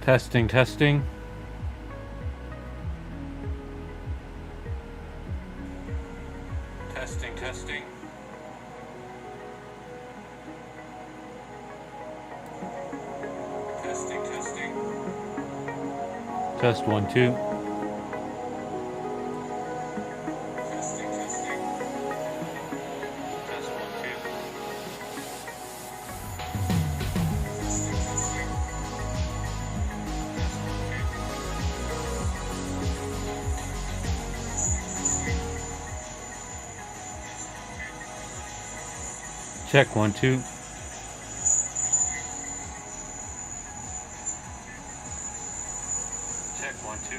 Testing, testing. Testing, testing. Testing, testing. Test 1, 2. Testing, testing. Test 1, 2. Testing, testing. Test 1, 2. Check 1, 2. Check 1, 2.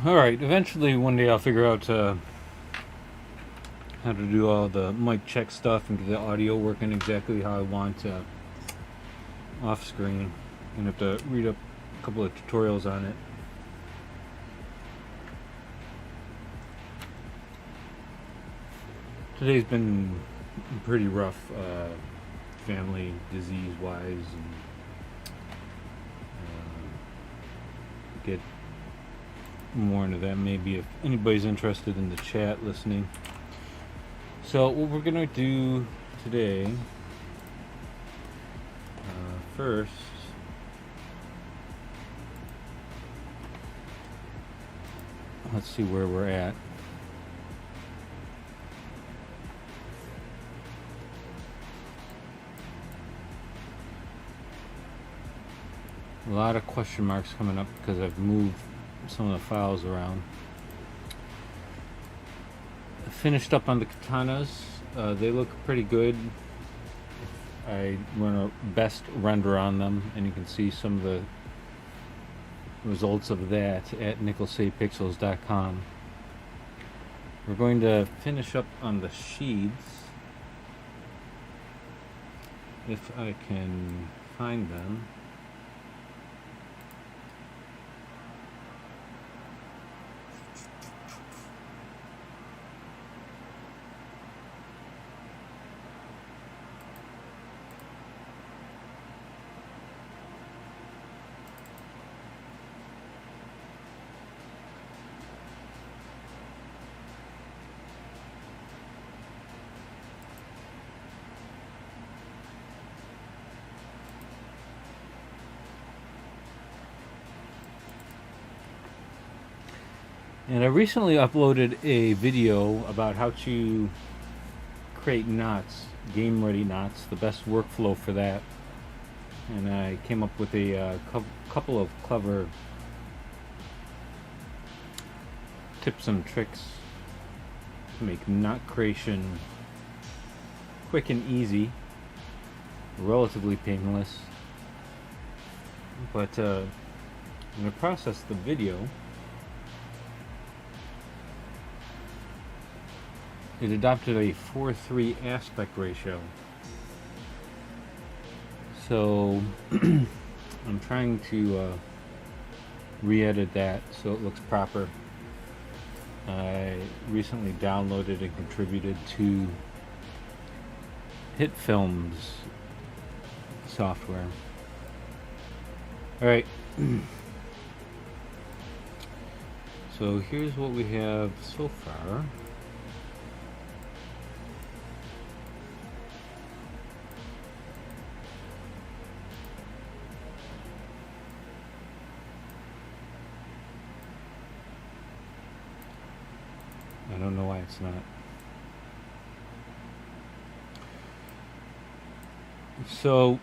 Alright, eventually one day I'll figure out how to do all the mic check stuff and get the audio working exactly how I want off screen. I'm going to have to read up a couple of tutorials on it. Today's been pretty rough, family disease wise, and get more into that maybe if anybody's interested in the chat listening. So what we're gonna do today, first, let's see where we're at. A lot of question marks coming up because I've moved some of the files around. Finished up on the Katanas. They look pretty good. I run a best render on them, and you can see some of the results of that at nicholsaypixels.com. We're going to finish up on the sheets, if I can find them. And I recently uploaded a video about how to create knots, game ready knots, the best workflow for that. And I came up with a couple of clever tips and tricks to make knot creation quick and easy, relatively painless. But I'm going to process the video. It adopted a 4:3 aspect ratio. So I'm trying to re-edit that so it looks proper. I recently downloaded and contributed to Hit Films software. Alright. So here's what we have so far. I don't know why it's not So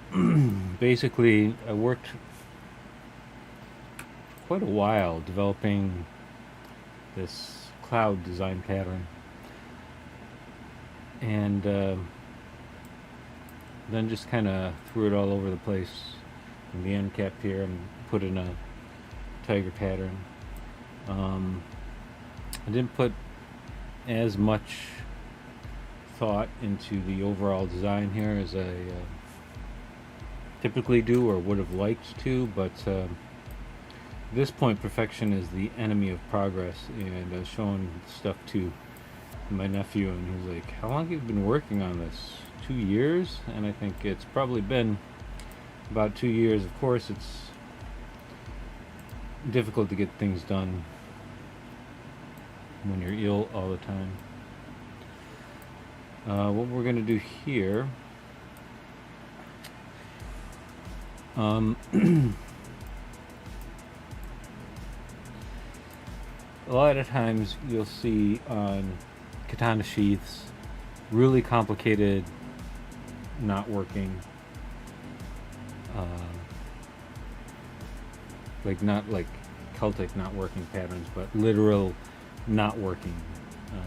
basically, I worked quite a while developing this cloud design pattern, and then just kind of threw it all over the place in the end cap here and put in a tiger pattern. Um, I didn't put as much thought into the overall design here as I typically do or would have liked to, but at this point, perfection is the enemy of progress. And I was showing stuff to my nephew, and he was like, "How long have you been working on this? 2 years?" And I think it's probably been about 2 years. Of course, it's difficult to get things done when you're ill all the time. What we're going to do here, a lot of times you'll see on katana sheaths really complicated, not working, uh, like not like Celtic not working patterns, but literal not working, uh,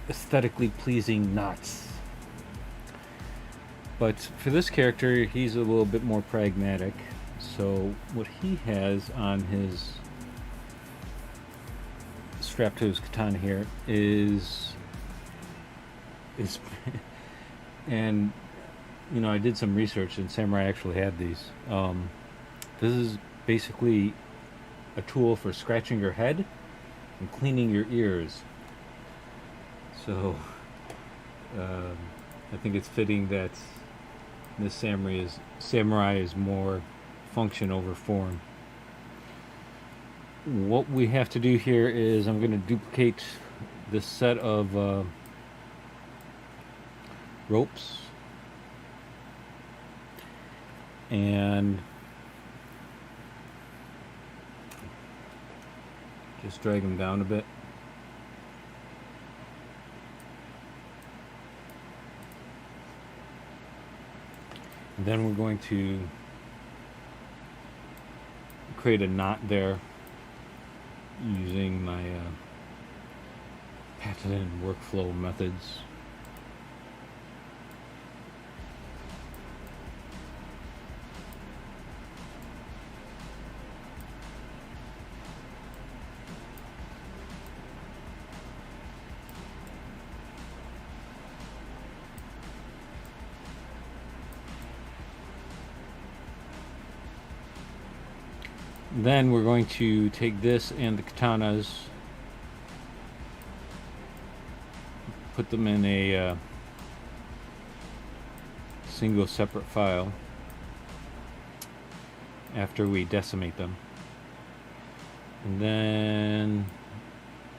aesthetically pleasing knots. But for this character, he's a little bit more pragmatic. So what he has on his strap to his katana here is and I did some research, and samurai actually had these. This is basically a tool for scratching your head and cleaning your ears. So I think it's fitting that this samurai is more function over form. What we have to do here is I'm going to duplicate this set of ropes, and just drag them down a bit. And then we're going to create a knot there using my patented workflow methods. Then we're going to take this and the katanas, put them in a single separate file after we decimate them. And then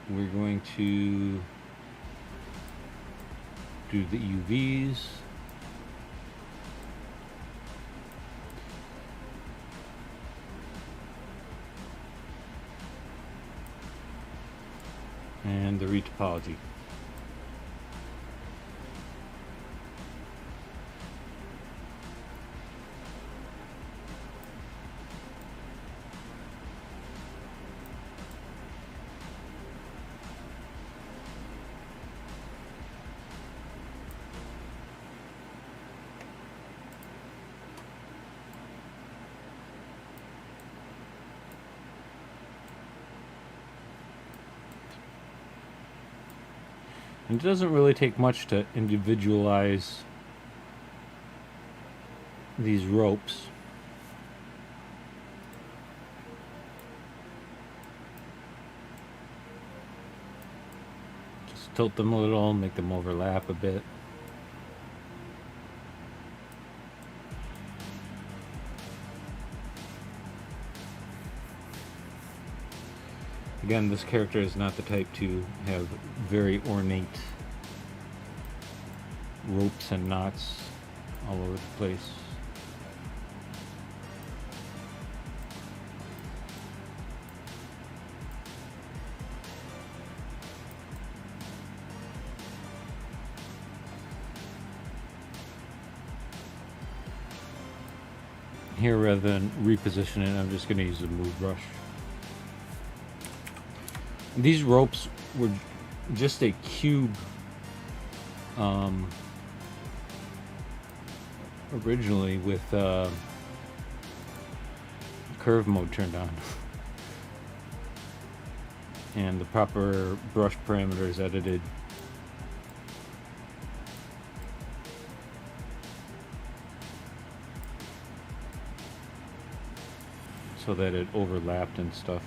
we're going to do the UVs. And the retopology. And it doesn't really take much to individualize these ropes. Just tilt them a little, make them overlap a bit. Again, this character is not the type to have very ornate ropes and knots all over the place. here rather than reposition it. I'm just going to use a move brush. These ropes were just a cube originally with curve mode turned on and the proper brush parameters edited. So that it overlapped and stuff.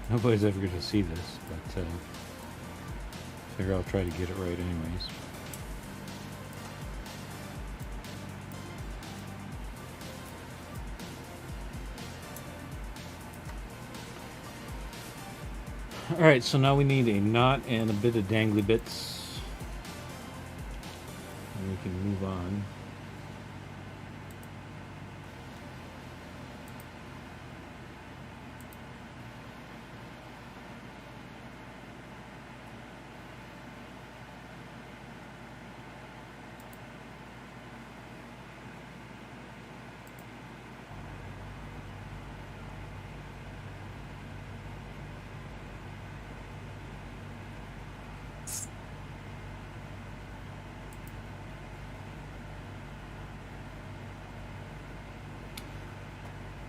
Nobody's ever going to see this, but figure I'll try to get it right anyways. Alright, so now we need a knot and a bit of dangly bits. And we can move on.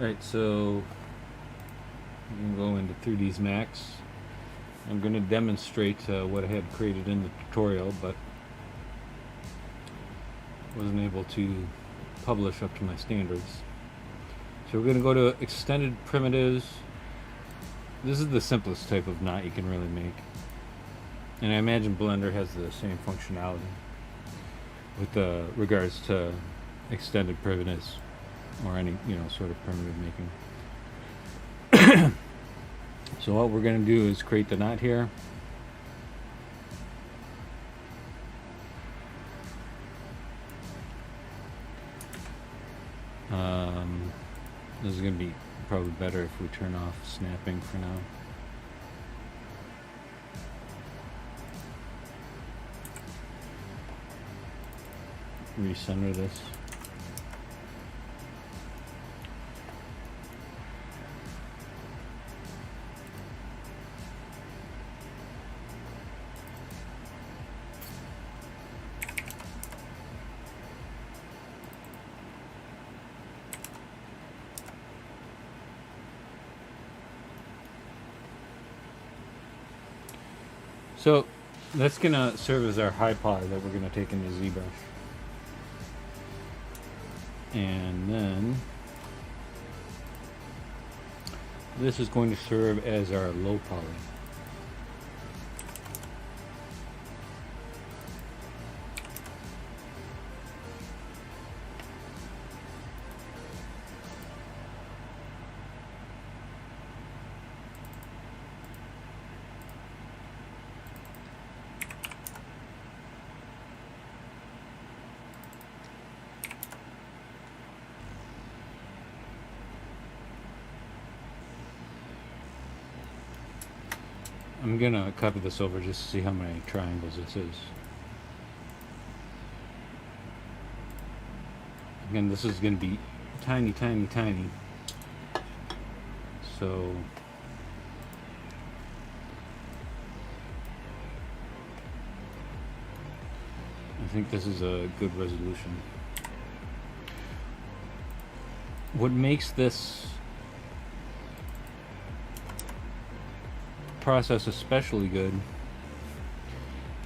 Alright, so I'm going to go into 3ds Max. I'm going to demonstrate what I had created in the tutorial, but wasn't able to publish up to my standards. So we're going to go to extended primitives. This is the simplest type of knot you can really make. And I imagine Blender has the same functionality with regards to extended primitives. Or any, sort of primitive making. So what we're going to do is create the knot here. This is going to be probably better if we turn off snapping for now. Recenter this. So that's going to serve as our high pod that we're going to take into ZBrush. And then this is going to serve as our low poly. I'm gonna copy this over just to see how many triangles this is. Again, this is gonna be tiny, tiny, tiny. So I think this is a good resolution. What makes this process especially good,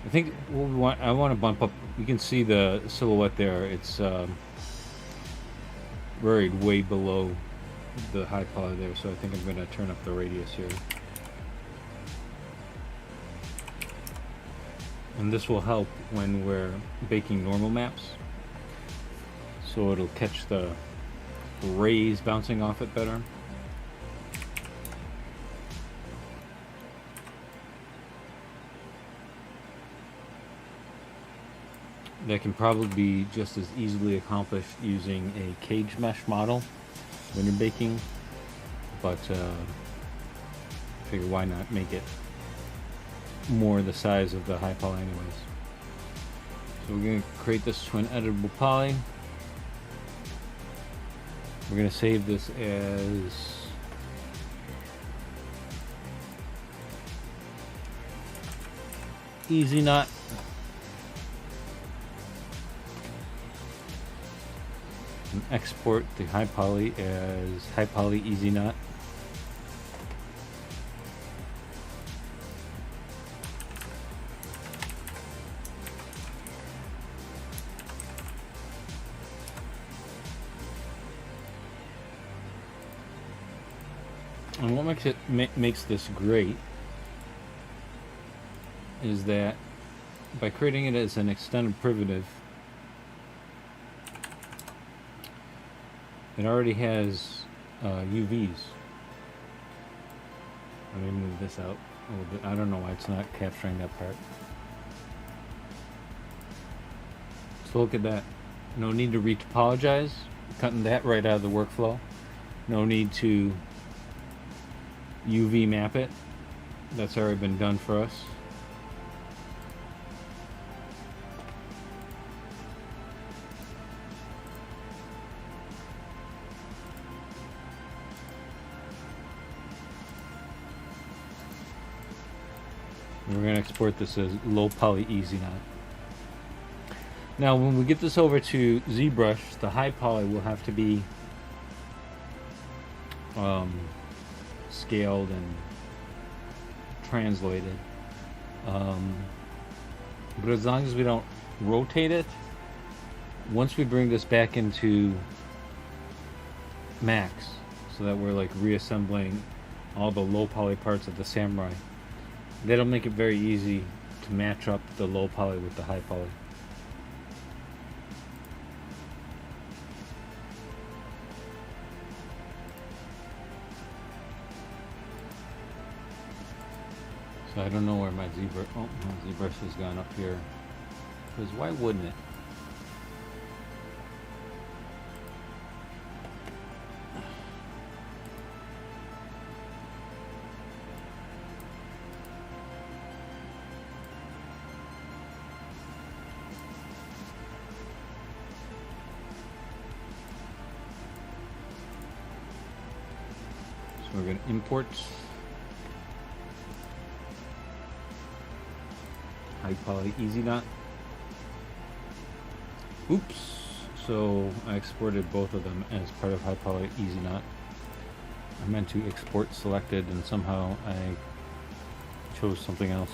I think what we want, I want to bump up, you can see the silhouette there, it's buried way below the high poly there, so I think I'm going to turn up the radius here. And this will help when we're baking normal maps, so it'll catch the rays bouncing off it better. that can probably be just as easily accomplished using a cage mesh model when you're baking, but figure why not make it more the size of the high poly anyways. So we're going to create this to an editable poly. We're going to save this as Easy Nut. And export the high poly as high poly Easy Nut. And what makes this great is that by creating it as an extended primitive, it already has UVs. Let me move this out a little bit. I don't know why it's not capturing that part. So look at that. No need to retopologize. Cutting that right out of the workflow. No need to UV map it. That's already been done for us. We're going to export this as low poly Easy Nut. Now when we get this over to ZBrush, the high poly will have to be scaled and translated. But as long as we don't rotate it, once we bring this back into Max, so that we're like reassembling all the low poly parts of the Samurai, that'll make it very easy to match up the low poly with the high poly. So I don't know where my ZBrush, oh, my ZBrush has gone up here, because why wouldn't it? So we're going to import high poly Easy Nut. Oops, so I exported both of them as part of high poly Easy Nut. I meant to export selected and somehow I chose something else.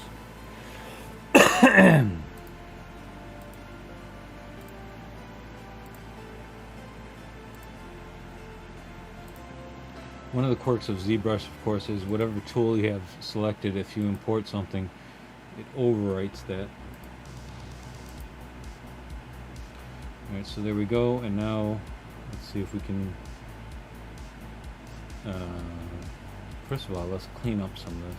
One of the quirks of ZBrush, of course, is whatever tool you have selected, if you import something, it overwrites that. Alright, so there we go, and now let's see if we can first of all, let's clean up some of this.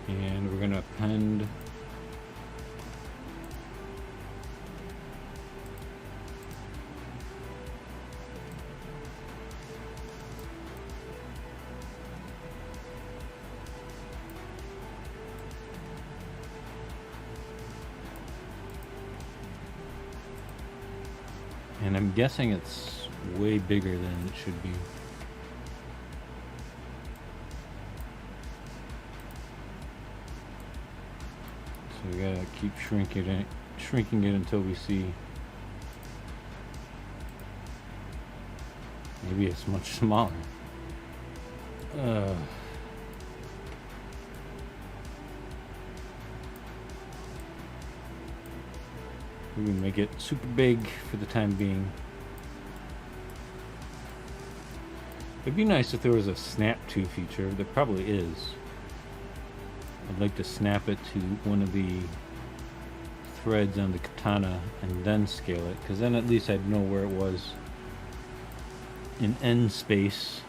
And we're going to append and I'm guessing it's way bigger than it should be. So we gotta keep shrinking it until we see maybe it's much smaller. We can make it super big for the time being. It'd be nice if there was a snap to feature. There probably is. I'd like to snap it to one of the threads on the katana and then scale it, because then at least I'd know where it was in end space.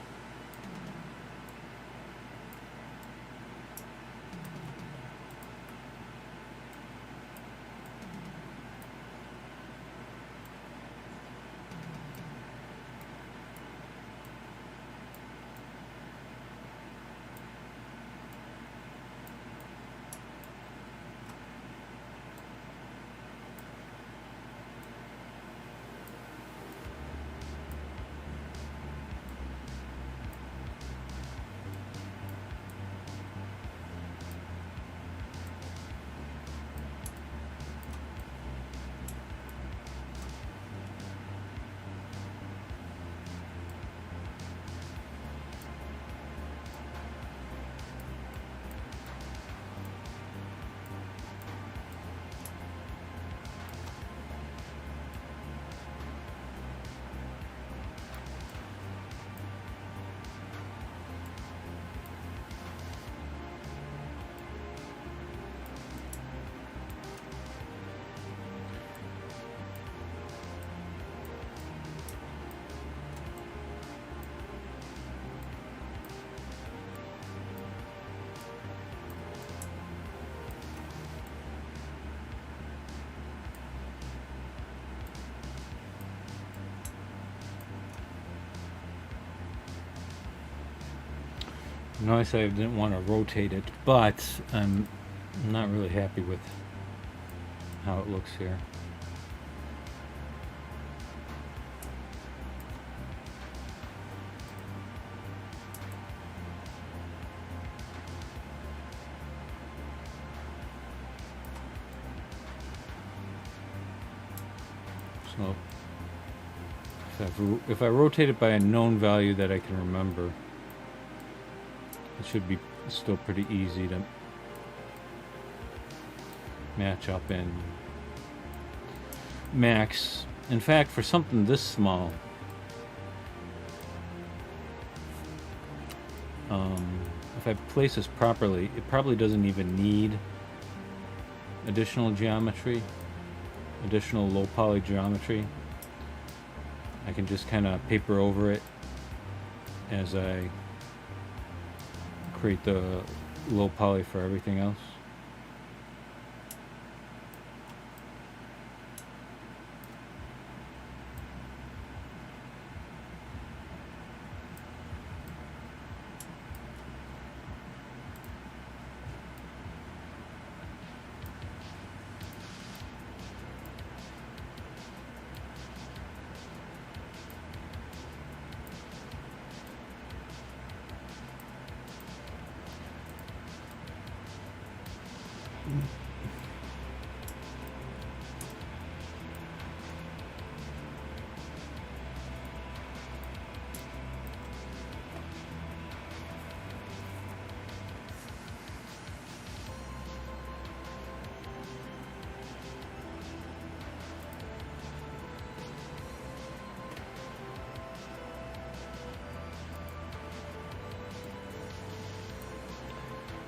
Notice I didn't want to rotate it, but I'm not really happy with how it looks here. So if I rotate it by a known value that I can remember, it should be still pretty easy to match up and max. In fact, for something this small, if I place this properly, it probably doesn't even need additional geometry, additional low poly geometry. I can just kind of paper over it as I create the low poly for everything else.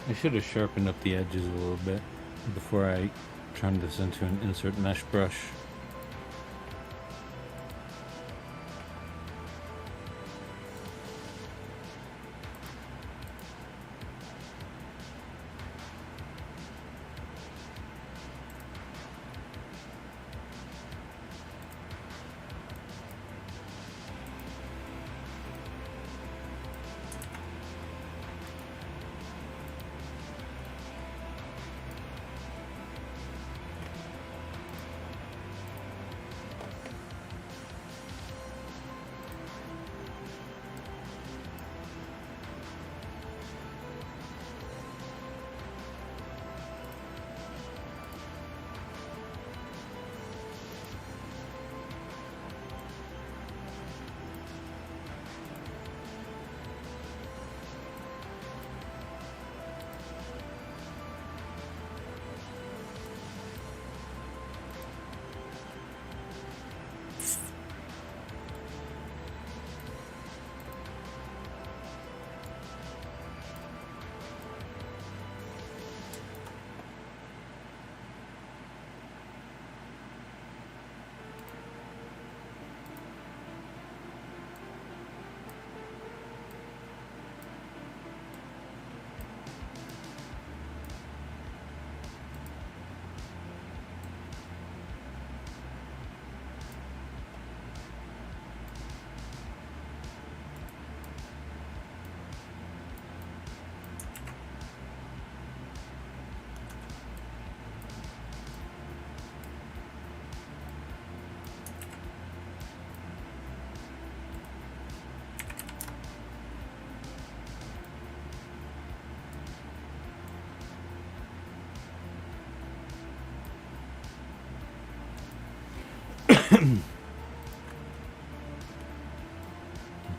I should have sharpened up the edges a little bit before I turned this into an insert mesh brush.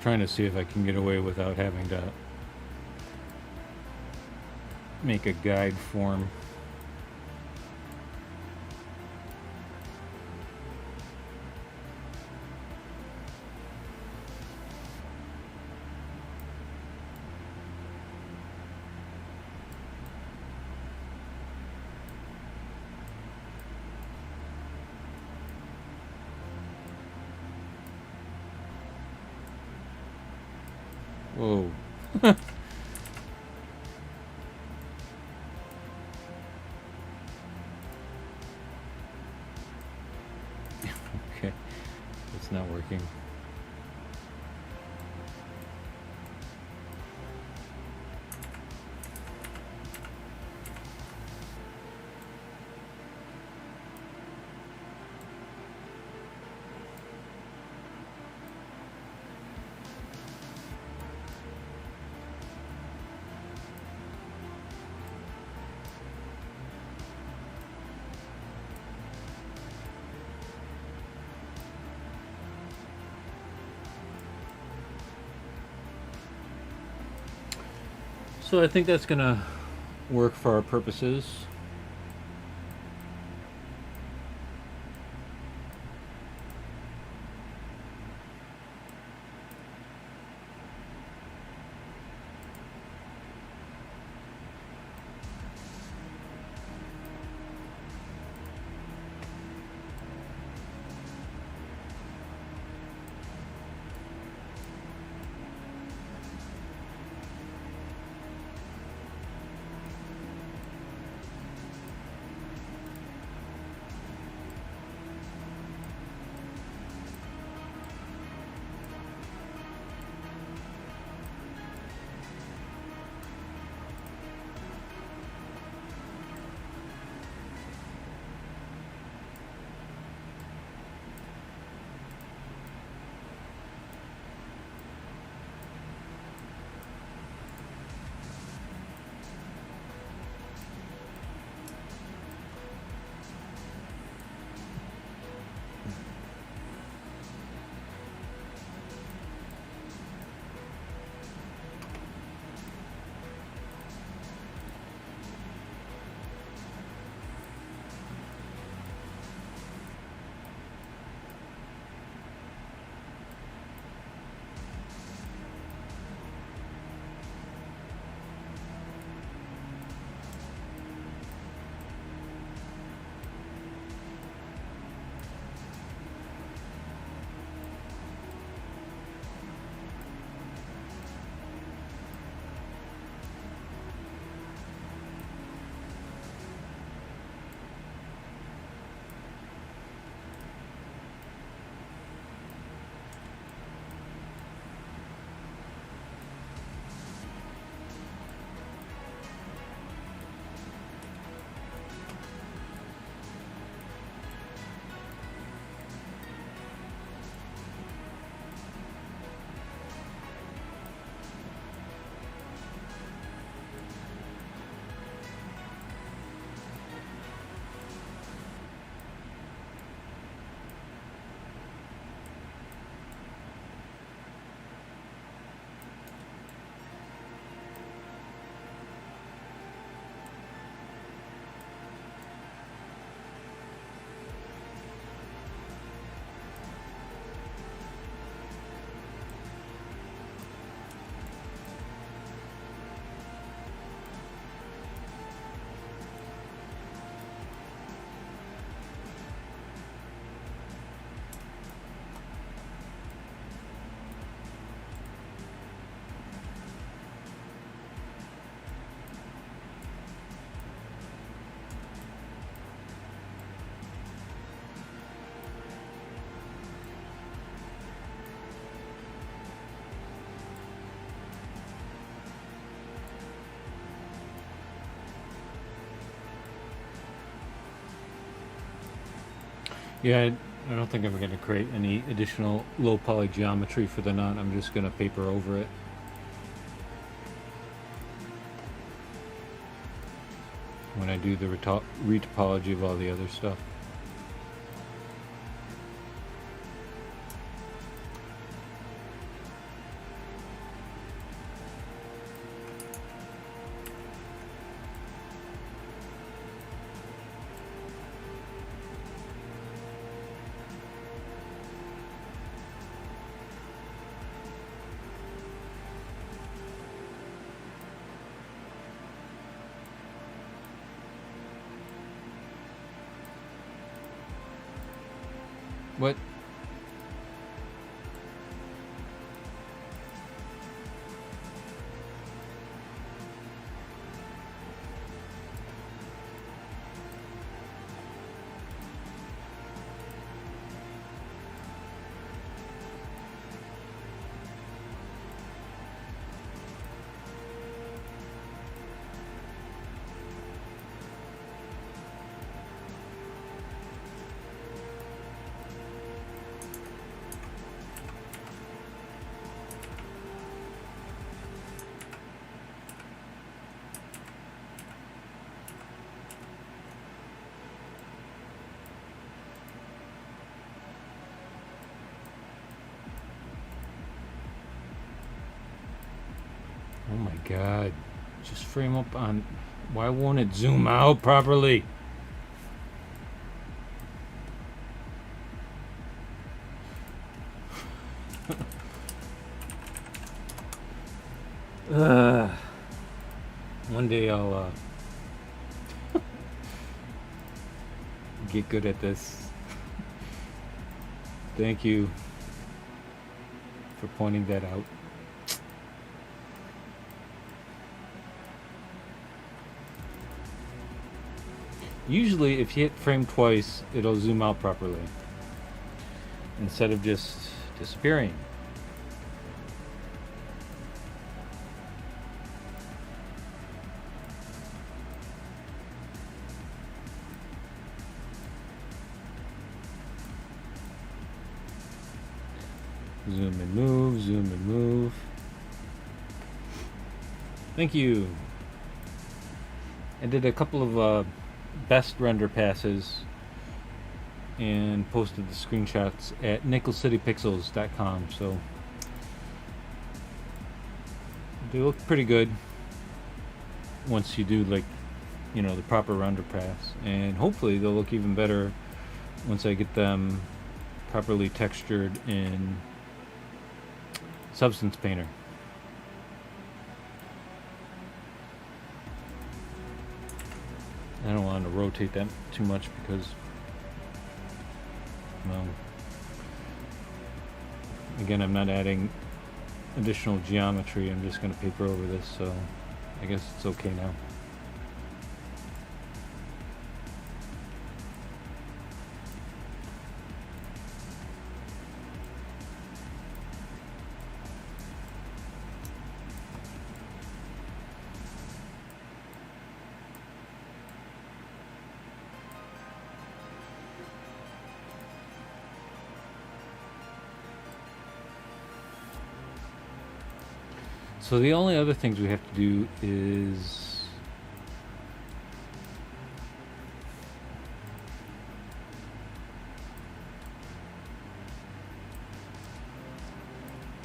trying to see if I can get away without having to make a guide form. Whoa. Okay, it's not working. So I think that's gonna work for our purposes. Yeah, I don't think I'm going to create any additional low poly geometry for the knot. I'm just going to paper over it. When I do the retopology of all the other stuff. What? Oh my god. Just frame up on... Why won't it zoom out properly? One day I'll get good at this. Thank you for pointing that out. Usually if you hit frame twice, it'll zoom out properly instead of just disappearing. Zoom and move, zoom and move. Thank you. I did a couple of best render passes and posted the screenshots at nickelcitypixels.com, so they look pretty good once you do, like, you know, the proper render pass, and hopefully they'll look even better once I get them properly textured in Substance Painter. I don't want to rotate that too much because, well, again, I'm not adding additional geometry. I'm just going to paper over this, so I guess it's okay now. So the only other things we have to do is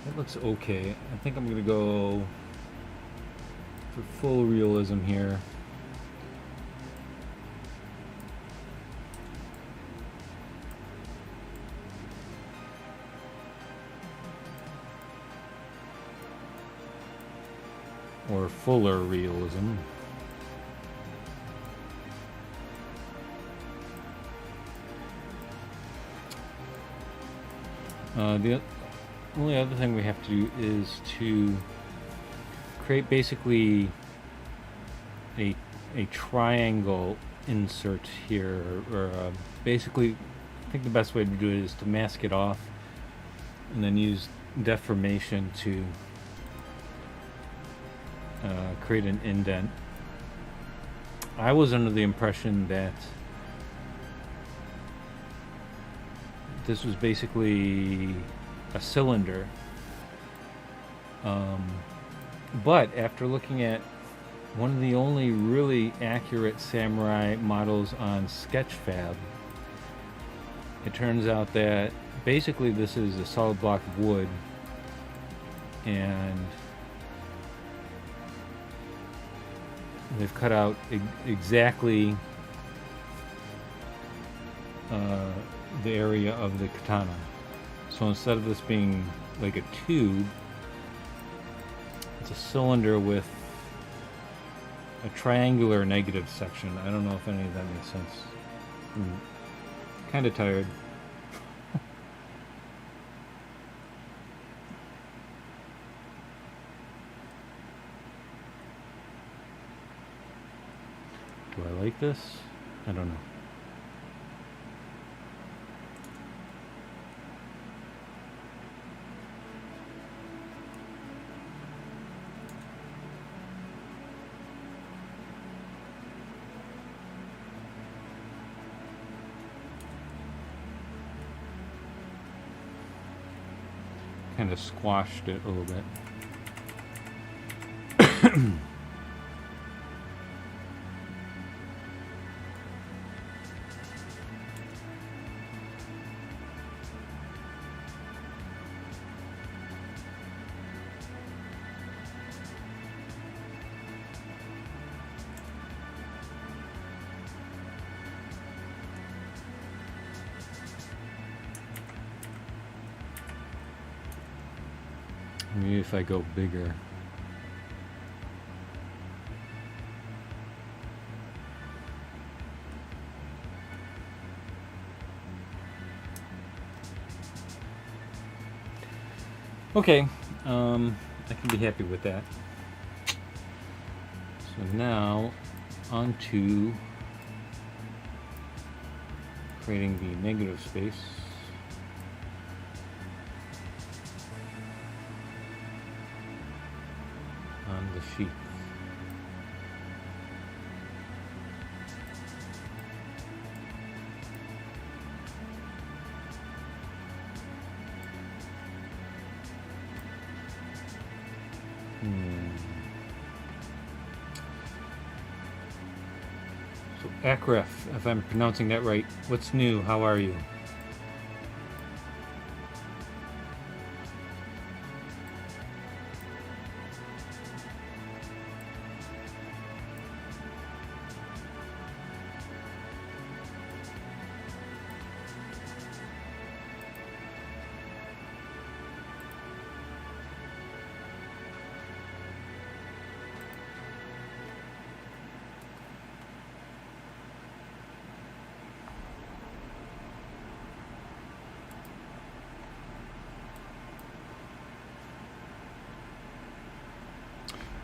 that looks okay. I think I'm gonna go for full realism here. Or fuller realism. The only other thing we have to do is to create basically a triangle insert here, or basically I think the best way to do it is to mask it off and then use deformation to create an indent. I was under the impression that this was basically a cylinder, but after looking at one of the only really accurate samurai models on Sketchfab, it turns out that basically this is a solid block of wood, and they've cut out exactly the area of the katana. So instead of this being like a tube, it's a cylinder with a triangular negative section. I don't know if any of that makes sense. I'm kind of tired. Do I like this? I don't know. Kind of squashed it a little bit. Maybe if I go bigger. Okay, I can be happy with that. So now, on to creating the negative space. On the sheet. So Akref, if I'm pronouncing that right, what's new? How are you?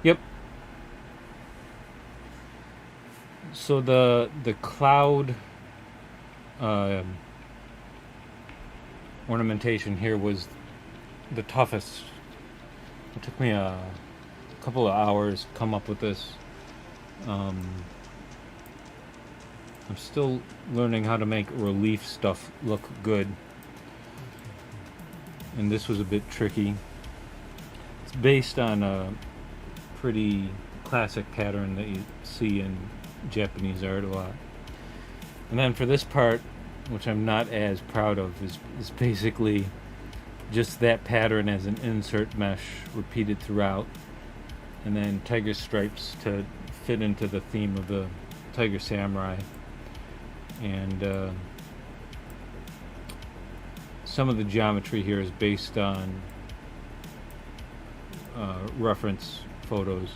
Yep. So the cloud ornamentation here was the toughest. It took me a couple of hours to come up with this. I'm still learning how to make relief stuff look good, and this was a bit tricky. It's based on a pretty classic pattern that you see in Japanese art a lot. And then for this part, which I'm not as proud of, is basically just that pattern as an insert mesh repeated throughout, and then tiger stripes to fit into the theme of the Tiger Samurai. And some of the geometry here is based on reference photos.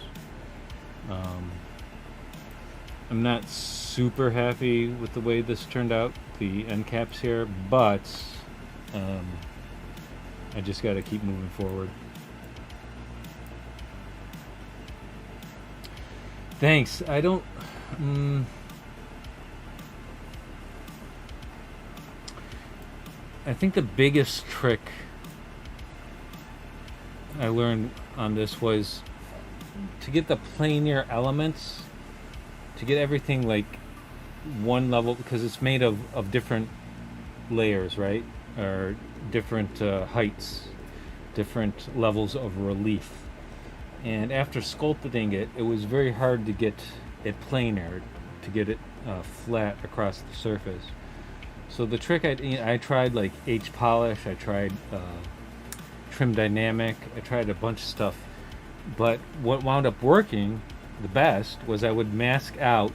I'm not super happy with the way this turned out, the end caps here, but I just got to keep moving forward. Thanks. I don't... I think the biggest trick I learned on this was to get the planar elements, to get everything like one level, because it's made of different layers, right? Or different heights, different levels of relief. And after sculpting it, it was very hard to get it planar, to get it flat across the surface. So the trick I tried like H polish, I tried trim dynamic, I tried a bunch of stuff, but what wound up working the best was I would mask out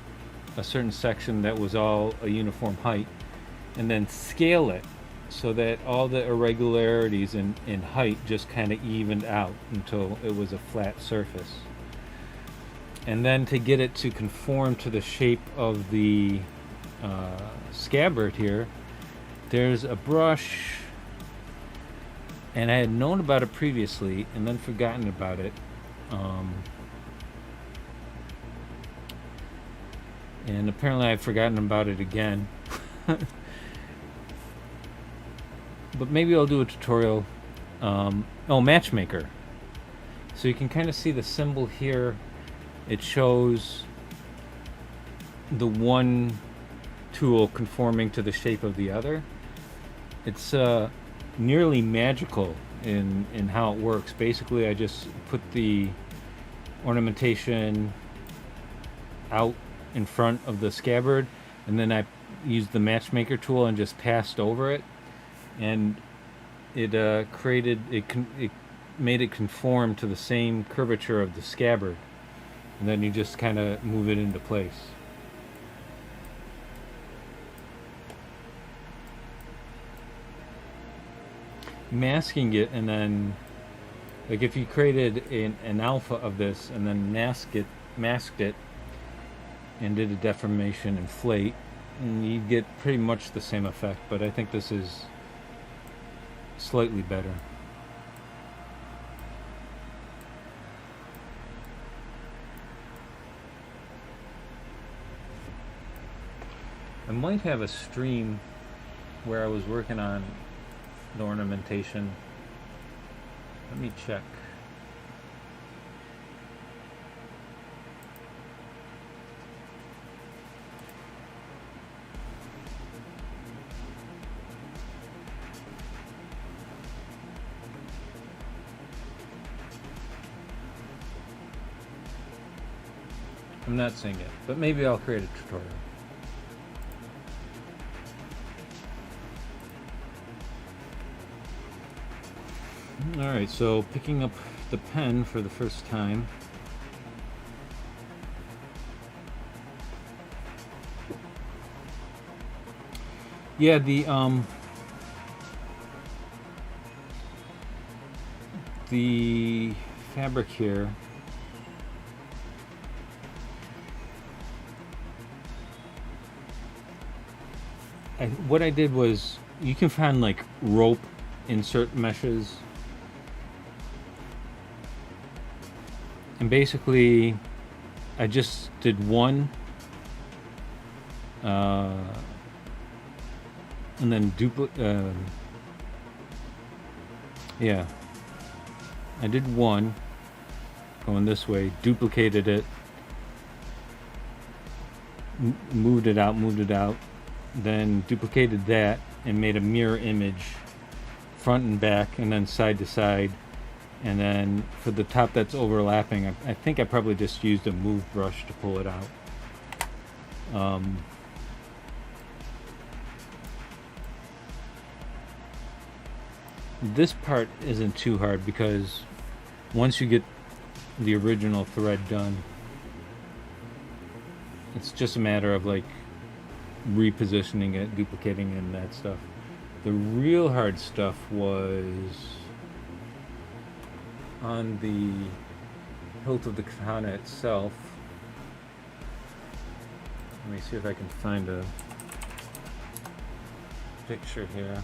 a certain section that was all a uniform height, and then scale it so that all the irregularities in height just kind of evened out until it was a flat surface. And then to get it to conform to the shape of the scabbard here, there's a brush, and I had known about it previously and then forgotten about it. And apparently I've forgotten about it again. But maybe I'll do a tutorial. Oh, matchmaker. So you can kind of see the symbol here. It shows the one tool conforming to the shape of the other. It's nearly magical in how it works. Basically, I just put the ornamentation out in front of the scabbard, and then I used the matchmaker tool and just passed over it, and it it made it conform to the same curvature of the scabbard, and then you just kind of move it into place. Masking it, and then like if you created an alpha of this and then masked it and did a deformation inflate, and you'd get pretty much the same effect, but I think this is slightly better. I might have a stream where I was working on the ornamentation. Let me check. I'm not seeing it, but maybe I'll create a tutorial. Alright, so picking up the pen for the first time. Yeah, the fabric here, what I did was, you can find like rope insert meshes, and basically I just did one and then yeah, I did one going this way, duplicated it, moved it out, then duplicated that and made a mirror image front and back, and then side to side. And then for the top that's overlapping, I think I probably just used a move brush to pull it out. This part isn't too hard because once you get the original thread done, it's just a matter of like repositioning it, duplicating it, and that stuff. The real hard stuff was on the hilt of the katana itself. Let me see if I can find a picture here.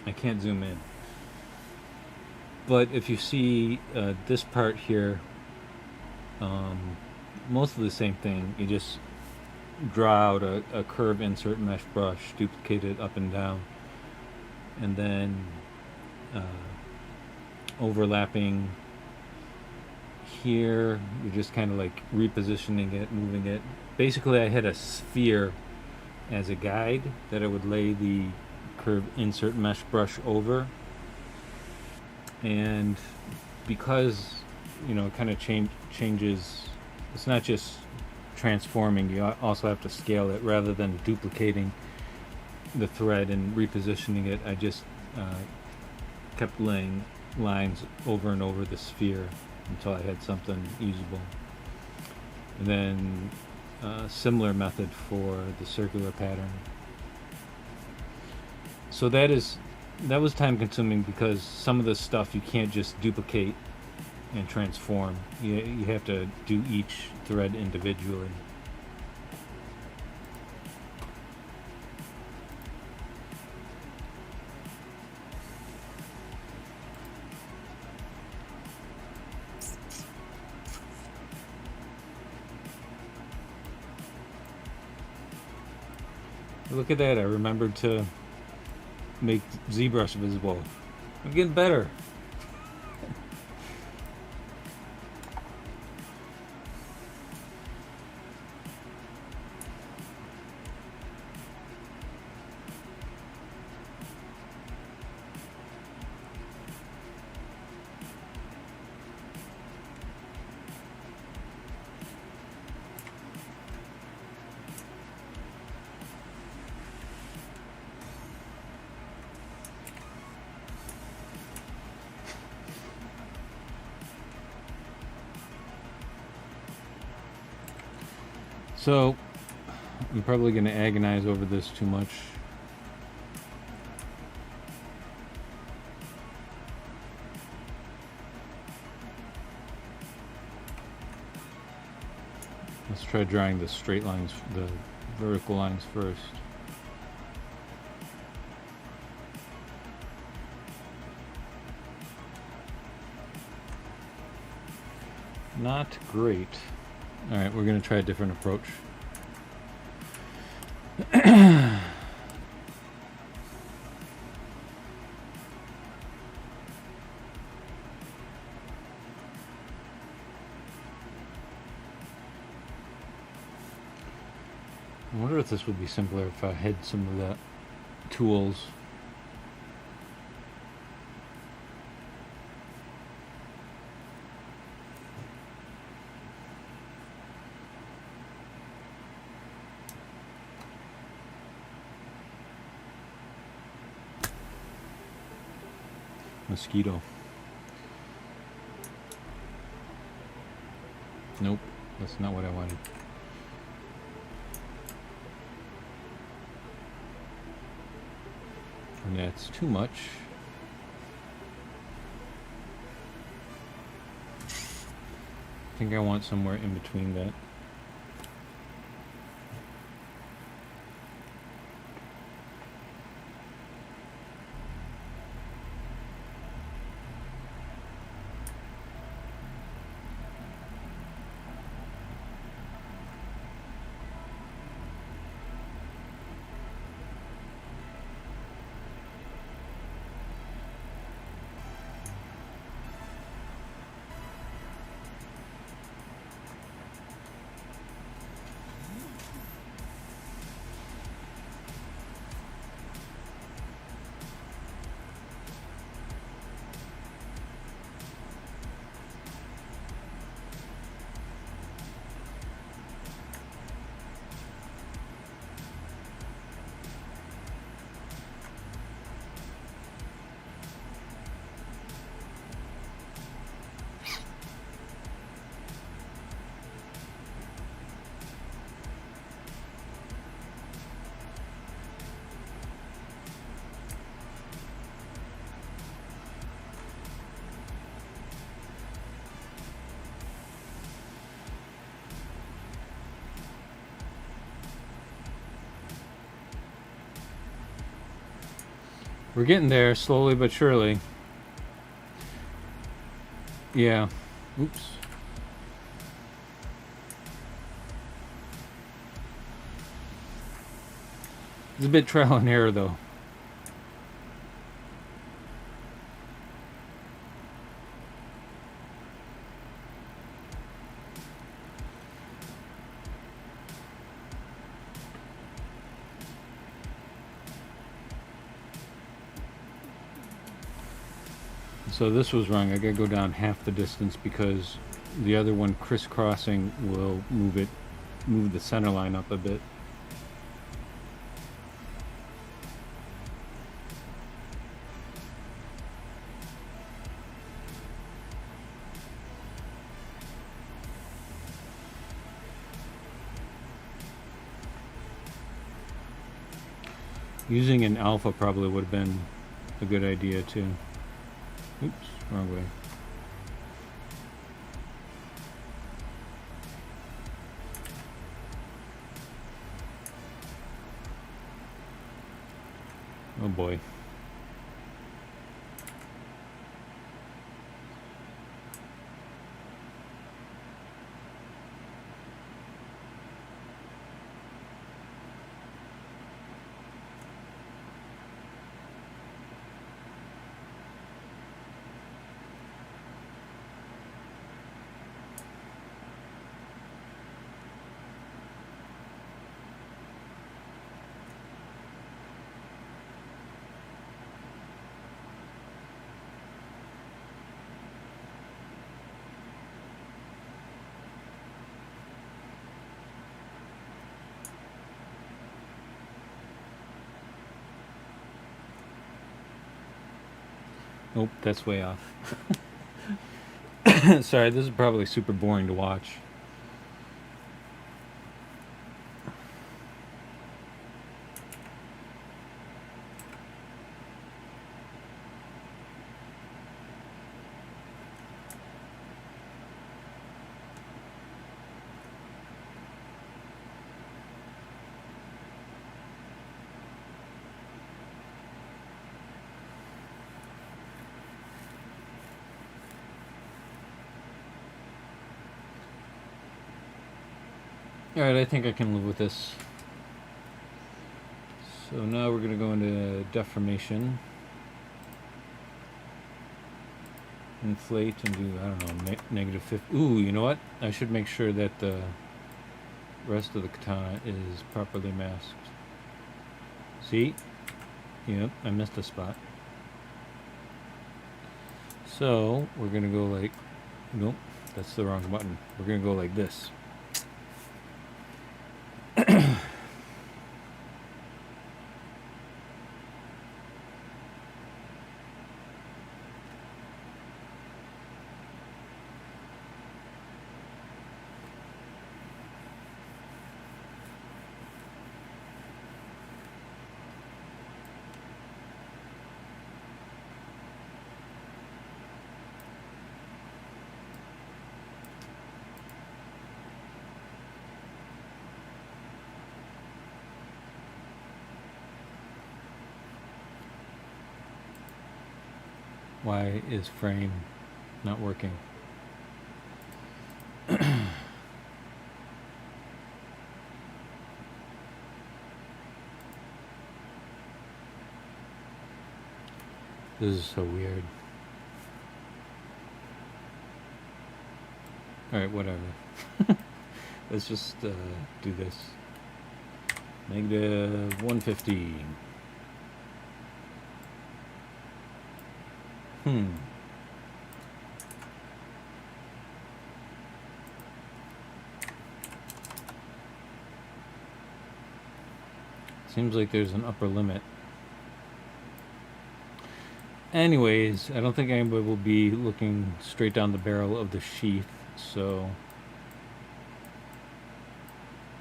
I can't zoom in. But if you see this part here, mostly the same thing. You just draw out a curve insert mesh brush, duplicate it up and down, and then overlapping here, you're just kind of like repositioning it, moving it. Basically, I had a sphere as a guide that I would lay the curve insert mesh brush over, and because it kind of changes, it's not just transforming, you also have to scale it rather than duplicating the thread and repositioning it. I just kept laying lines over and over the sphere until I had something usable. And then similar method for the circular pattern. So that is that was time consuming because some of this stuff you can't just duplicate and transform. You have to do each thread individually. Look at that, I remembered to make ZBrush visible. I'm getting better. So, I'm probably going to agonize over this too much. Let's try drawing the straight lines, the vertical lines first. Not great. Alright, we're going to try a different approach. I wonder if this would be simpler if I had some of the tools. Mosquito. Nope, that's not what I wanted. And that's too much. I think I want somewhere in between that. We're getting there, slowly but surely. Yeah. Oops. It's a bit trial and error, though. So this was wrong. I gotta go down half the distance because the other one crisscrossing will move the center line up a bit. Using an alpha probably would have been a good idea too. Oops, wrong way. Oh boy. Nope, that's way off. Sorry, this is probably super boring to watch. Alright, I think I can live with this. So now we're going to go into deformation. Inflate and do, I don't know, negative 50. Ooh, you know what? I should make sure that the rest of the katana is properly masked. See? Yep, I missed a spot. So we're going to go like, nope, that's the wrong button. We're going to go like this. Why is frame not working? This is so weird. Alright, whatever. Let's just do this. Negative 150. Seems like there's an upper limit. Anyways, I don't think anybody will be looking straight down the barrel of the sheath, so...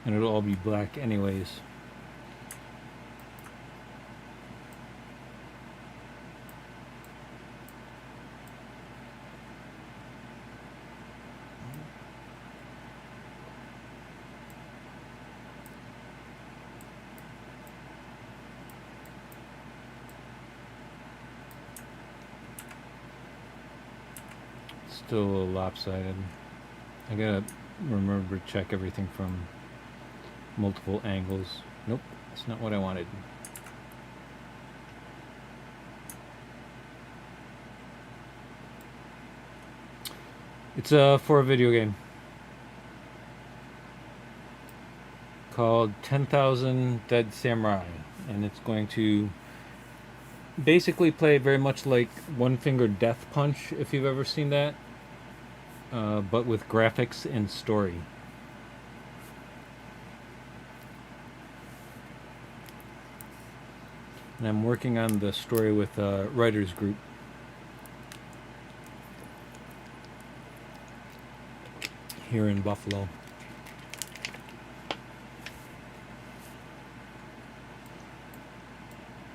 And it'll all be black anyways. Still a little lopsided. I gotta remember to check everything from multiple angles. Nope, that's not what I wanted. It's for a video game called 10,000 Dead Samurai, and it's going to basically play very much like One Finger Death Punch, if you've ever seen that, but with graphics and story. And I'm working on the story with a writers group. Here in Buffalo.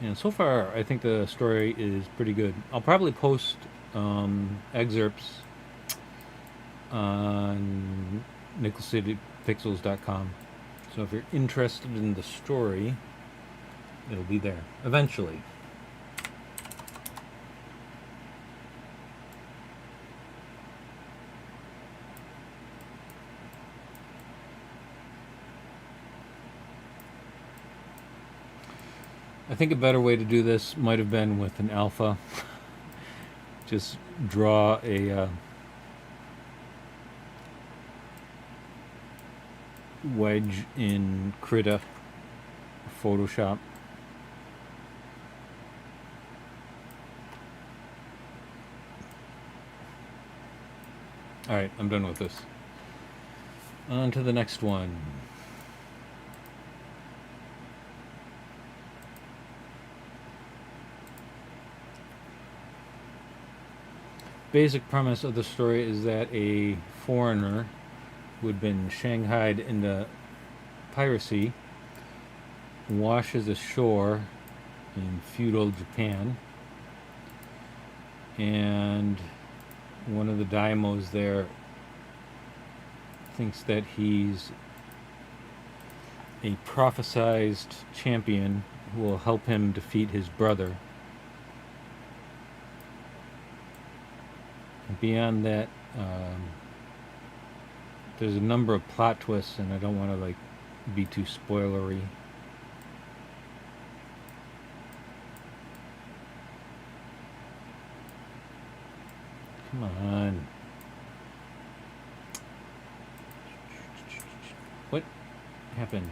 And so far, I think the story is pretty good. I'll probably post excerpts on nickelcitypixels.com. So if you're interested in the story, it'll be there eventually. I think a better way to do this might have been with an alpha. Just draw a wedge in Krita Photoshop. Alright, I'm done with this. On to the next one. Basic premise of the story is that a foreigner who had been shanghaied into piracy washes ashore in feudal Japan, and one of the daimos there thinks that he's a prophesized champion who will help him defeat his brother. Beyond that, there's a number of plot twists, and I don't want to be too spoilery. Come on. What happened?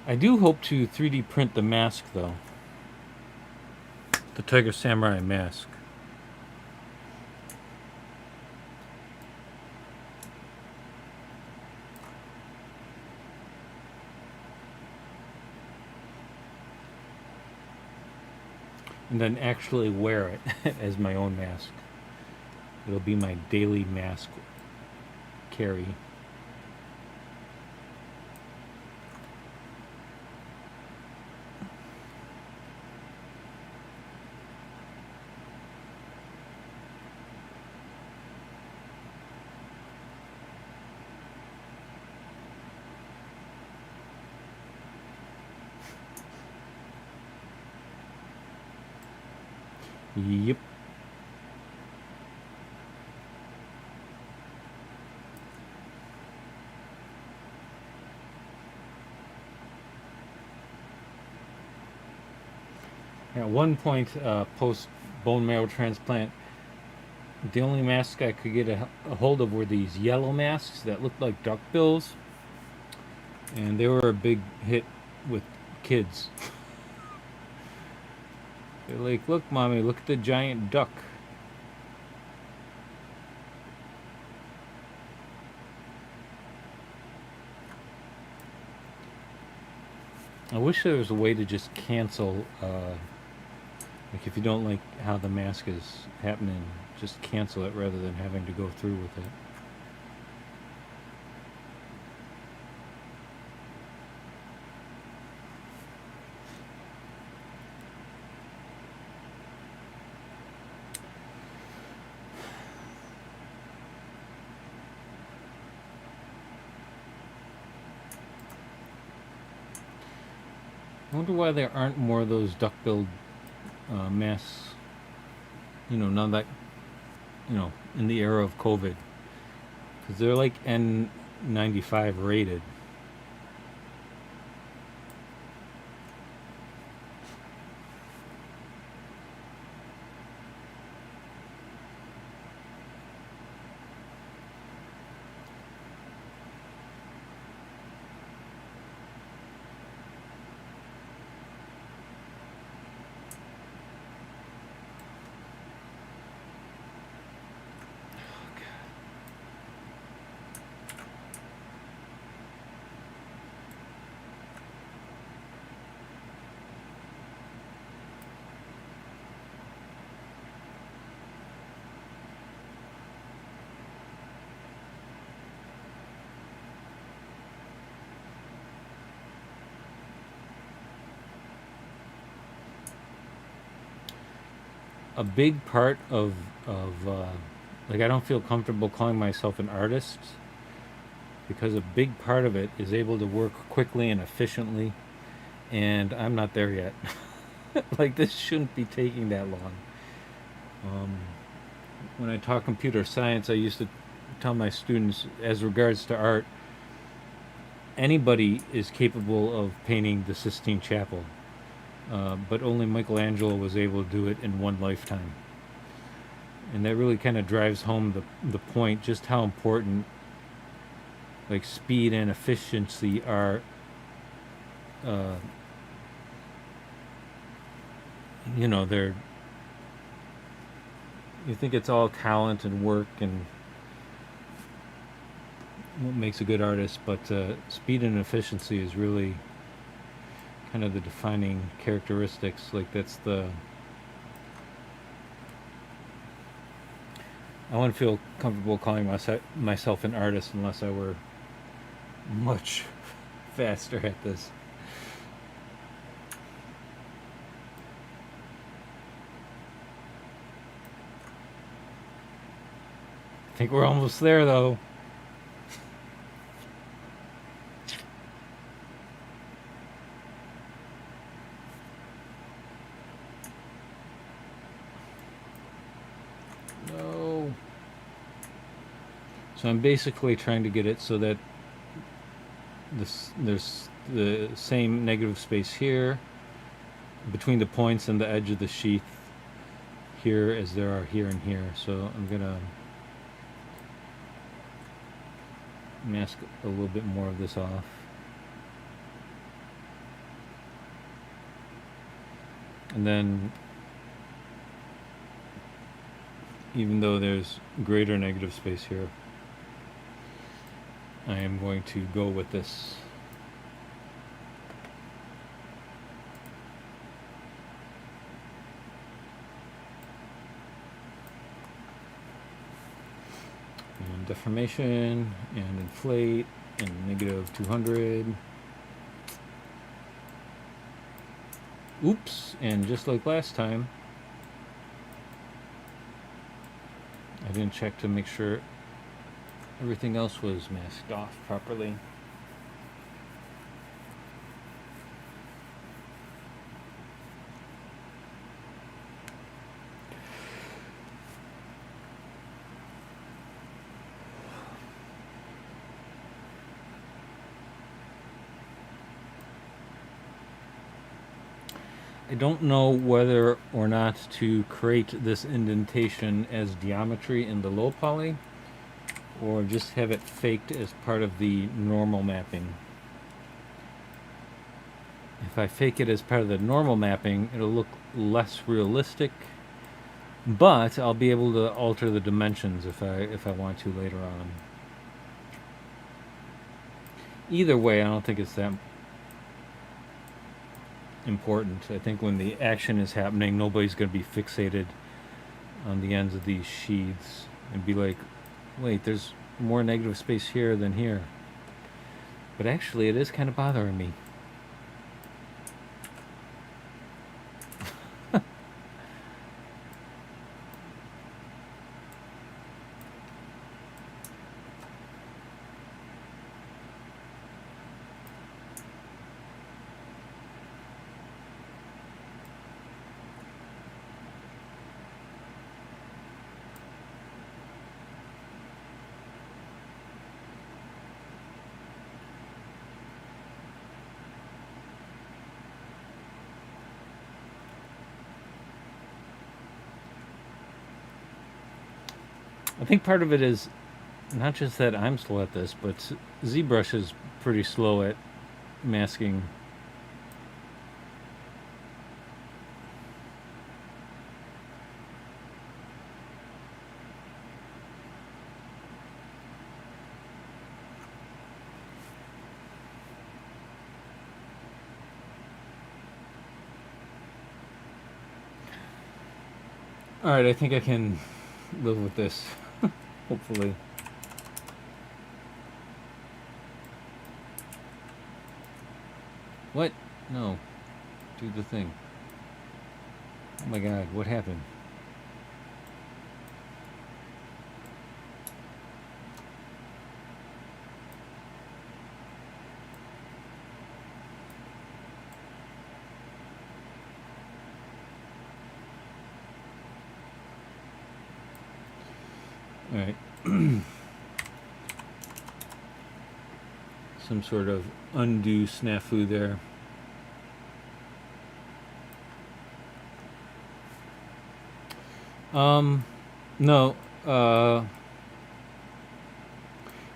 I do hope to 3D print the mask, though. The Tiger Samurai mask. And then actually wear it as my own mask. It'll be my daily mask carry. Yep. At one point, post bone marrow transplant, the only masks I could get a hold of were these yellow masks that looked like duckbills, and they were a big hit with kids. They're like, look, mommy, look at the giant duck. I wish there was a way to just cancel, like if you don't like how the mask is happening, just cancel it rather than having to go through with it. I wonder why there aren't more of those duck-billed masks, now that, in the era of COVID. Because they're like N95 rated. a big part of like, I don't feel comfortable calling myself an artist because a big part of it is able to work quickly and efficiently, and I'm not there yet. Like, this shouldn't be taking that long. Um, when I taught computer science, I used to tell my students, as regards to art, anybody is capable of painting the Sistine Chapel, but only Michelangelo was able to do it in one lifetime. And that really kind of drives home the point, just how important, like, speed and efficiency are. Uh, they're, you think it's all talent and work and what makes a good artist, but speed and efficiency is really kind of the defining characteristics. Like, that's the, I wouldn't feel comfortable calling myself an artist unless I were much faster at this. I think we're almost there, though. No. So I'm basically trying to get it so that there's the same negative space here between the points and the edge of the sheath here as there are here and here. So I'm gonna mask a little bit more of this off. And then, even though there's greater negative space here, I am going to go with this. And deformation and inflate and negative 200. Oops, and just like last time, I didn't check to make sure everything else was masked off properly. I don't know whether or not to create this indentation as geometry in the low poly, or just have it faked as part of the normal mapping. If I fake it as part of the normal mapping, it'll look less realistic, but I'll be able to alter the dimensions if I want to later on. Either way, I don't think it's that important. I think when the action is happening, nobody's going to be fixated on the ends of these sheaths and be like, wait, there's more negative space here than here. But actually, it is kind of bothering me. I think part of it is not just that I'm slow at this, but ZBrush is pretty slow at masking. Alright, I think I can live with this. Hopefully. What? No. Do the thing. Oh my god, what happened? All right. Some sort of undue snafu there. No.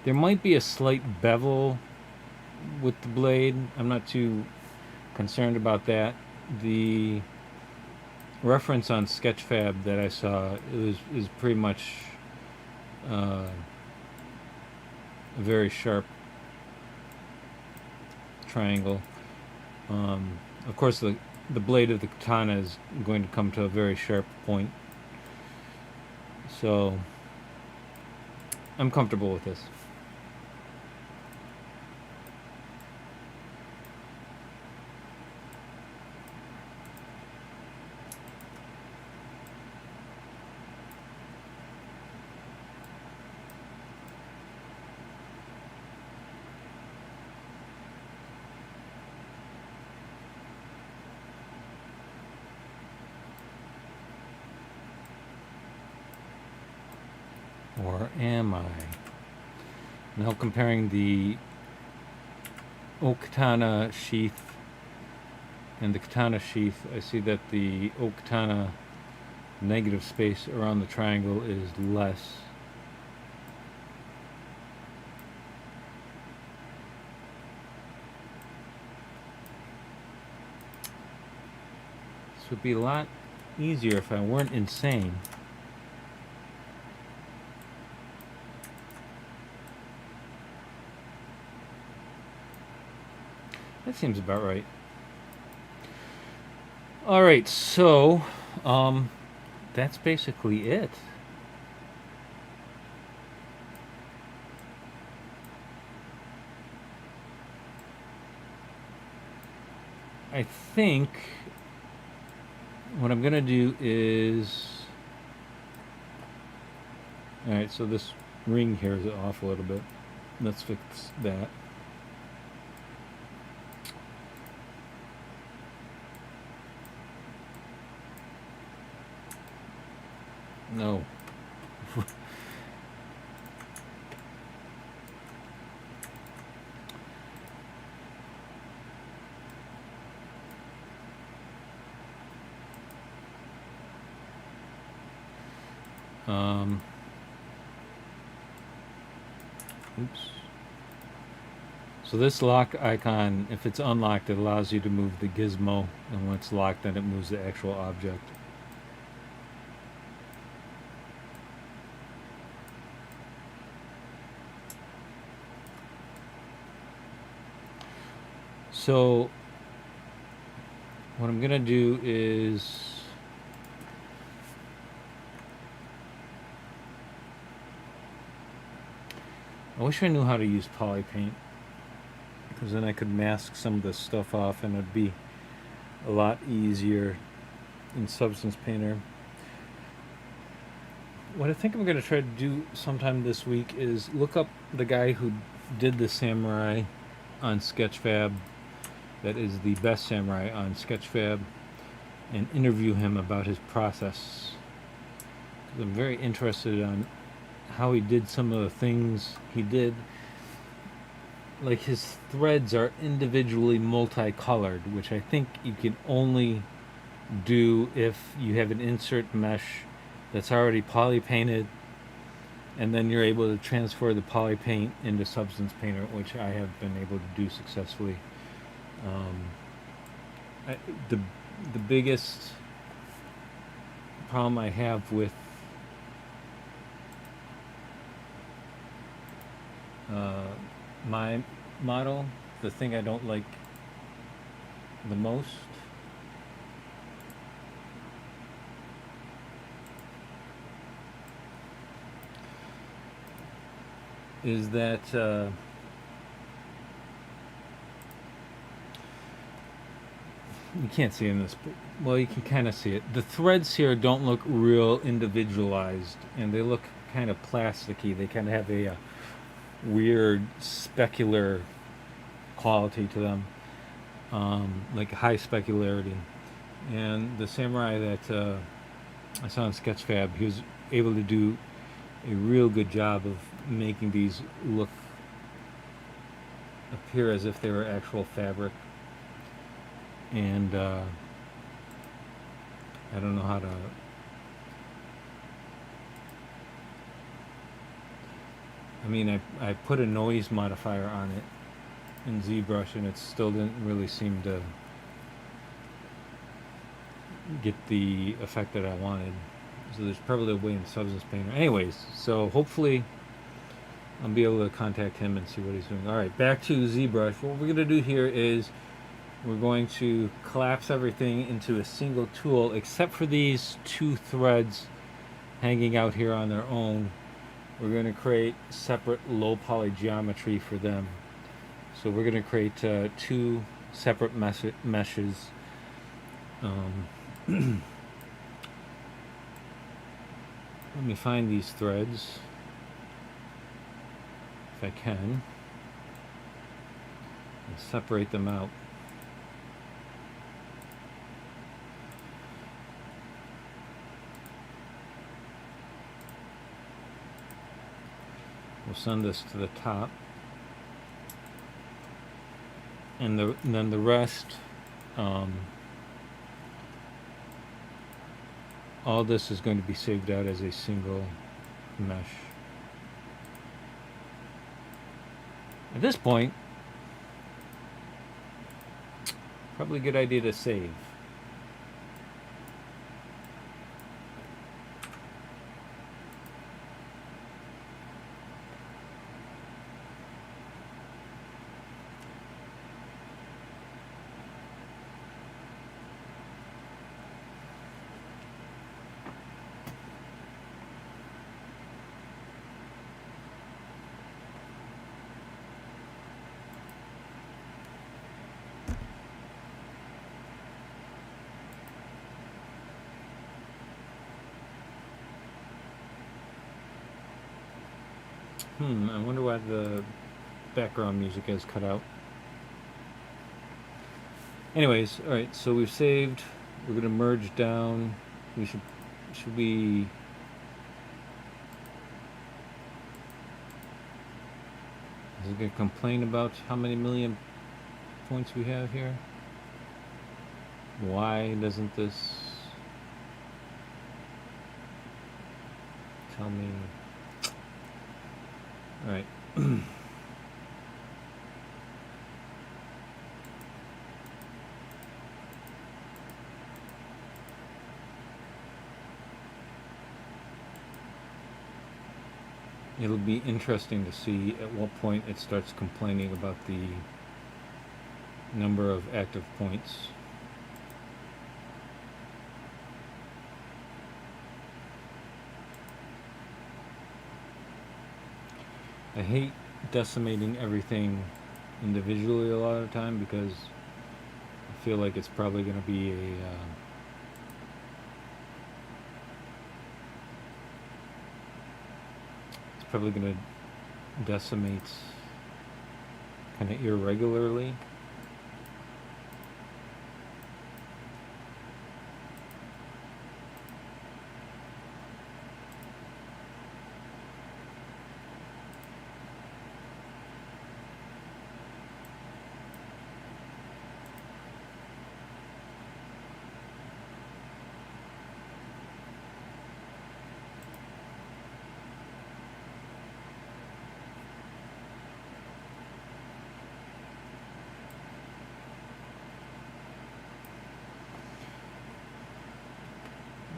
There might be a slight bevel with the blade. I'm not too concerned about that. The reference on Sketchfab that I saw is pretty much a very sharp triangle. Of course, the blade of the katana is going to come to a very sharp point. So I'm comfortable with this. Or am I? Now comparing the katana sheath and the katana sheath, I see that the katana negative space around the triangle is less. This would be a lot easier if I weren't insane. That seems about right. Alright, so that's basically it. I think what I'm gonna do is, alright, so this ring here is off a little bit. Let's fix that. No. Oops. So this lock icon, if it's unlocked, it allows you to move the gizmo, and when it's locked, then it moves the actual object. So what I'm gonna do is I wish I knew how to use poly paint, because then I could mask some of this stuff off and it'd be a lot easier in Substance Painter. What I think I'm going to try to do sometime this week is look up the guy who did the samurai on Sketchfab, that is the best samurai on Sketchfab, and interview him about his process. I'm very interested on how he did some of the things he did. Like, his threads are individually multicolored, which I think you can only do if you have an insert mesh that's already poly painted, and then you're able to transfer the poly paint into Substance Painter, which I have been able to do successfully. The biggest problem I have with my model, the thing I don't like the most, is that you can't see in this, but, well, you can kind of see it. The threads here don't look real individualized, and they look kind of plasticky. They kind of have a weird specular quality to them, like high specularity. And the samurai that I saw in Sketchfab, he was able to do a real good job of making these appear as if they were actual fabric. And I don't know how to. I mean, I put a noise modifier on it in ZBrush, and it still didn't really seem to get the effect that I wanted. So there's probably a way in Substance Painter. Anyways, so hopefully I'll be able to contact him and see what he's doing. All right, back to ZBrush. What we're going to do here is we're going to collapse everything into a single tool, except for these two threads hanging out here on their own. We're going to create separate low poly geometry for them. So we're going to create two separate meshes. Let me find these threads, if I can, and separate them out. We'll send this to the top, and then the rest, all this is going to be saved out as a single mesh. At this point, probably a good idea to save. I wonder why the background music is cut out. Anyways, alright, so we've saved. We're going to merge down. We should we... Is it going to complain about how many million points we have here? Why doesn't this tell me? All right. It'll be interesting to see at what point it starts complaining about the number of active points. I hate decimating everything individually a lot of the time because I feel like it's probably going to be it's probably going to decimate kind of irregularly.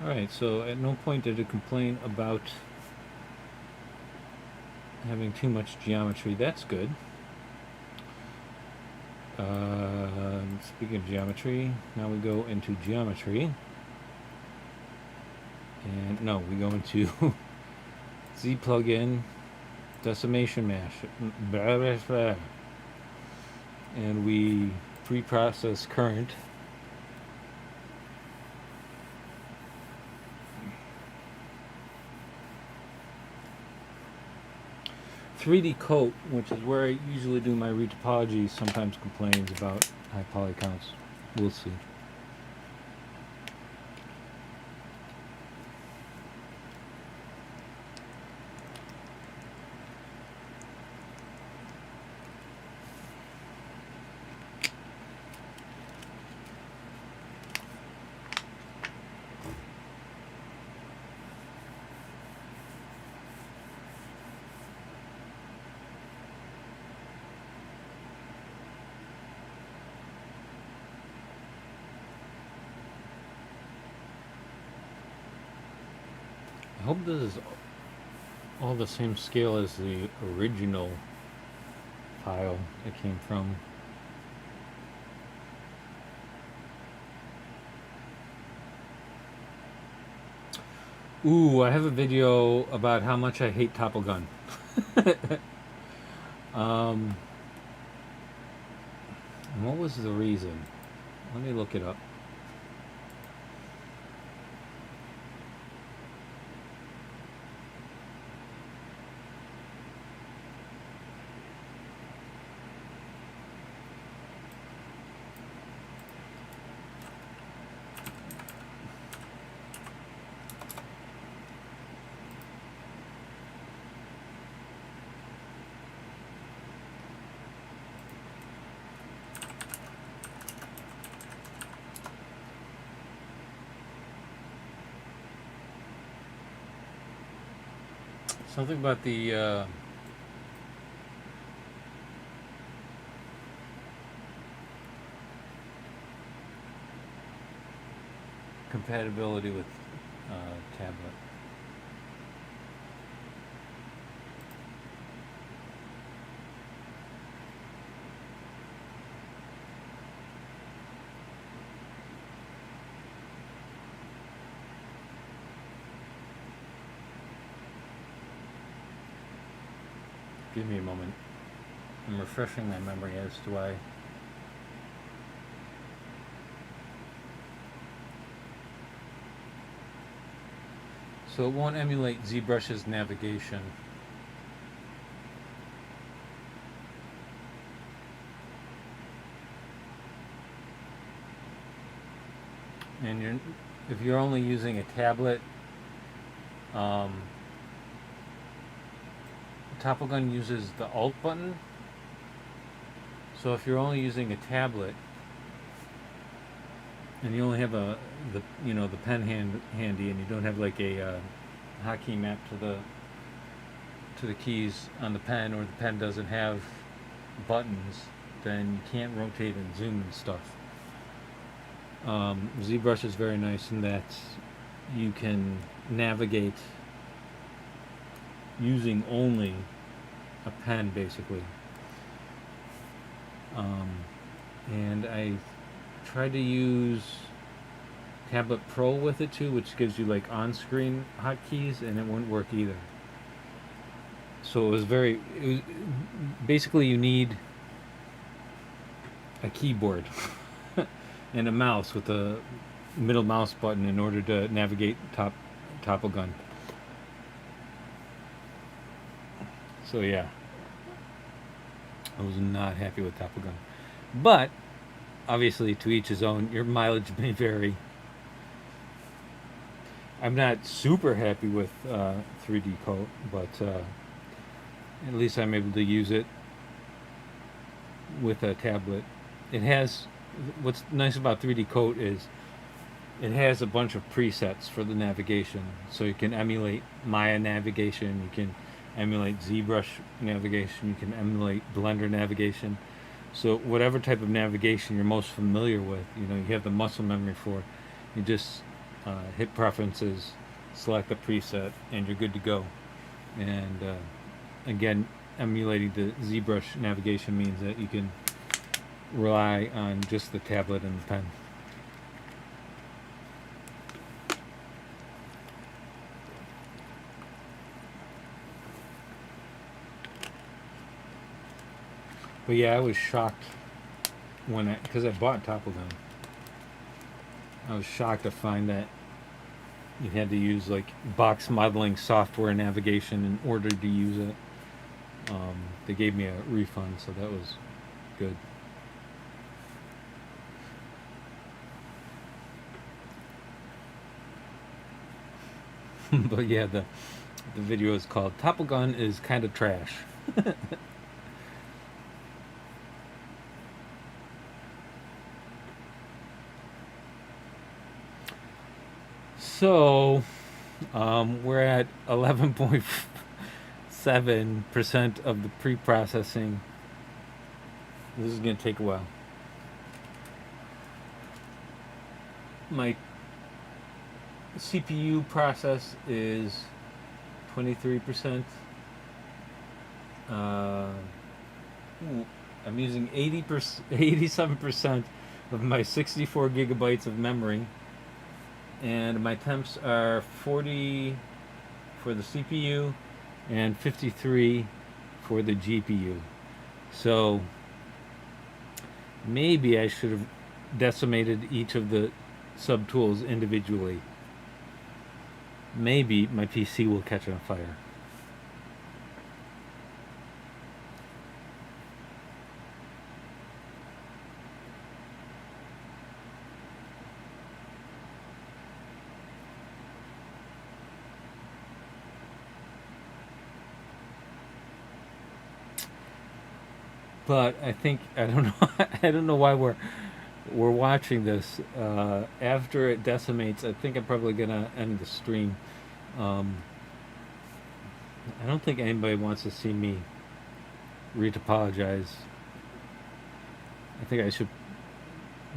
Alright, so at no point did it complain about having too much geometry. That's good. Speaking of geometry, now we go into geometry. And no, we go into Z plugin, decimation mesh, blah, blah, blah. And we pre-process current. 3D coat, which is where I usually do my retopology, sometimes complains about high poly counts. We'll see. hope this is all the same scale as the original file it came from. Ooh, I have a video about how much I hate Topple Gun. um, what was the reason? Let me look it up. Something about the compatibility with tablet. Give me a moment. I'm refreshing my memory as to why. So it won't emulate ZBrush's navigation. And if you're only using a tablet, Topple Gun uses the Alt button. So if you're only using a tablet and you only have the pen handy, and you don't have like a hotkey map to the keys on the pen, or the pen doesn't have buttons, then you can't rotate and zoom and stuff. ZBrush is very nice in that you can navigate using only a pen, basically. And I tried to use Tablet Pro with it too, which gives you like on-screen hotkeys, and it wouldn't work either. So basically you need a keyboard and a mouse with a middle mouse button in order to navigate Topple Gun. So yeah, I was not happy with Topple Gun, but obviously to each his own. Your mileage may vary. I'm not super happy with 3D Coat, but at least I'm able to use it with a tablet. It has, what's nice about 3D Coat is it has a bunch of presets for the navigation, so you can emulate Maya navigation, you can emulate ZBrush navigation, you can emulate Blender navigation. So whatever type of navigation you're most familiar with, you have the muscle memory for, you just hit preferences, select the preset, and you're good to go. And again, emulating the ZBrush navigation means that you can rely on just the tablet and the pen. But yeah, I was shocked because I bought Topple Gun. I was shocked to find that you had to use like box modeling software navigation in order to use it. They gave me a refund, so that was good. But yeah, the video is called Topple Gun is kind of trash. So we're at 11.7% of the pre-processing. This is going to take a while. My CPU process is 23%. Uh, I'm using 87% of my 64 gigabytes of memory, and my temps are 40 for the CPU and 53 for the GPU. So maybe I should have decimated each of the subtools individually. Maybe my PC will catch on fire. But I think I don't know. I don't know why we're watching this. After it decimates, I think I'm probably gonna end the stream. Um, I don't think anybody wants to see me retopologize. I think I should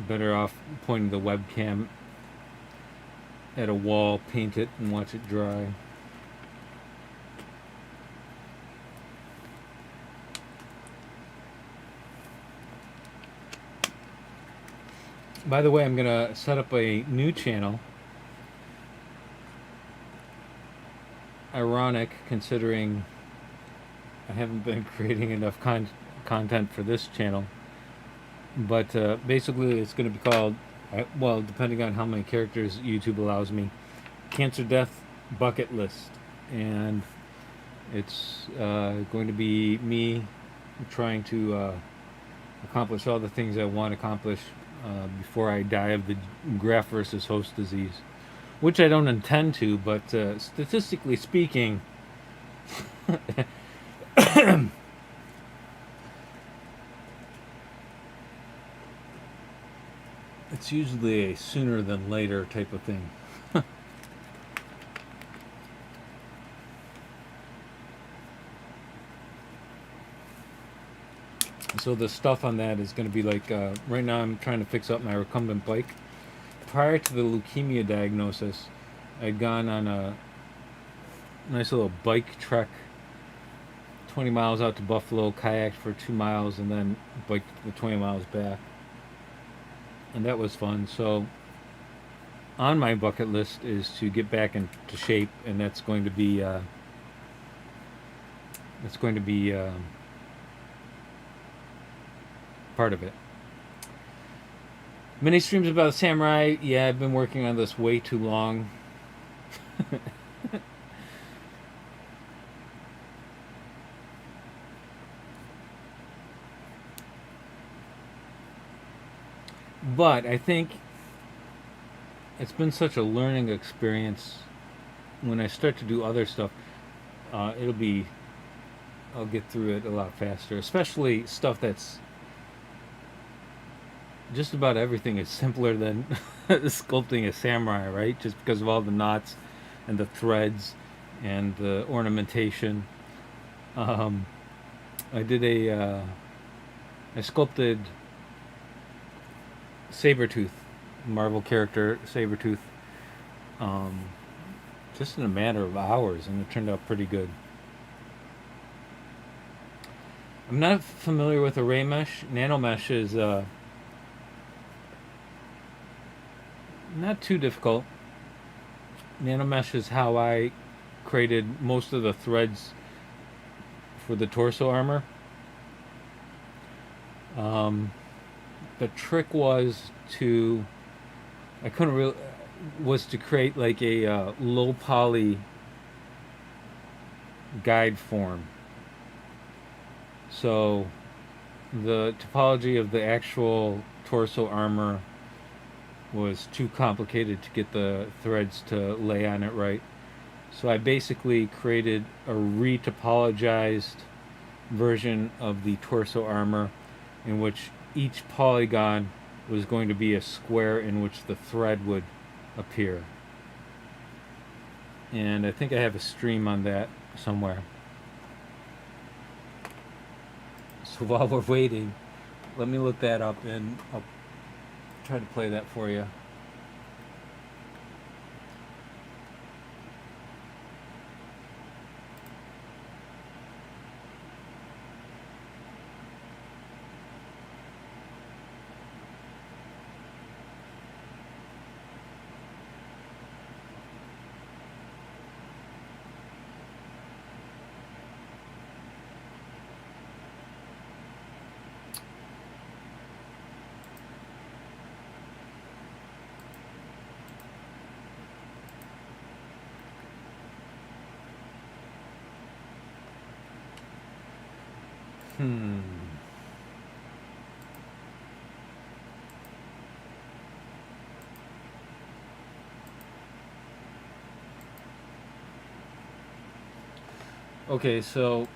better off pointing the webcam at a wall, paint it, and watch it dry. By the way, I'm gonna set up a new channel. Ironic, considering I haven't been creating enough content for this channel. But basically, it's going to be called, well, depending on how many characters YouTube allows me, Cancer Death Bucket List. And it's going to be me trying to accomplish all the things I want to accomplish before I die of the graft versus host disease. Which I don't intend to, but statistically speaking, it's usually a sooner than later type of thing. So the stuff on that is going to be like, right now I'm trying to fix up my recumbent bike. Prior to the leukemia diagnosis, I'd gone on a nice little bike trek, 20 miles out to Buffalo, kayaked for 2 miles, and then biked the 20 miles back. And that was fun. So on my bucket list is to get back into shape, and that's going to be part of it. Mini streams about samurai. Yeah, I've been working on this way too long. But I think it's been such a learning experience. When I start to do other stuff, I'll get through it a lot faster. Especially stuff that's just about everything is simpler than sculpting a samurai, right? Just because of all the knots and the threads and the ornamentation. I sculpted Sabretooth, Marvel character Sabretooth, just in a matter of hours, and it turned out pretty good. I'm not familiar with array mesh. Nanomesh is not too difficult. Nanomesh is how I created most of the threads for the torso armor. The trick was to create like a low poly guide form. So the topology of the actual torso armor was too complicated to get the threads to lay on it right. So I basically created a retopologized version of the torso armor in which each polygon was going to be a square in which the thread would appear. And I think I have a stream on that somewhere. So while we're waiting, let me look that up and I'll try to play that for you. Hmm. Okay, so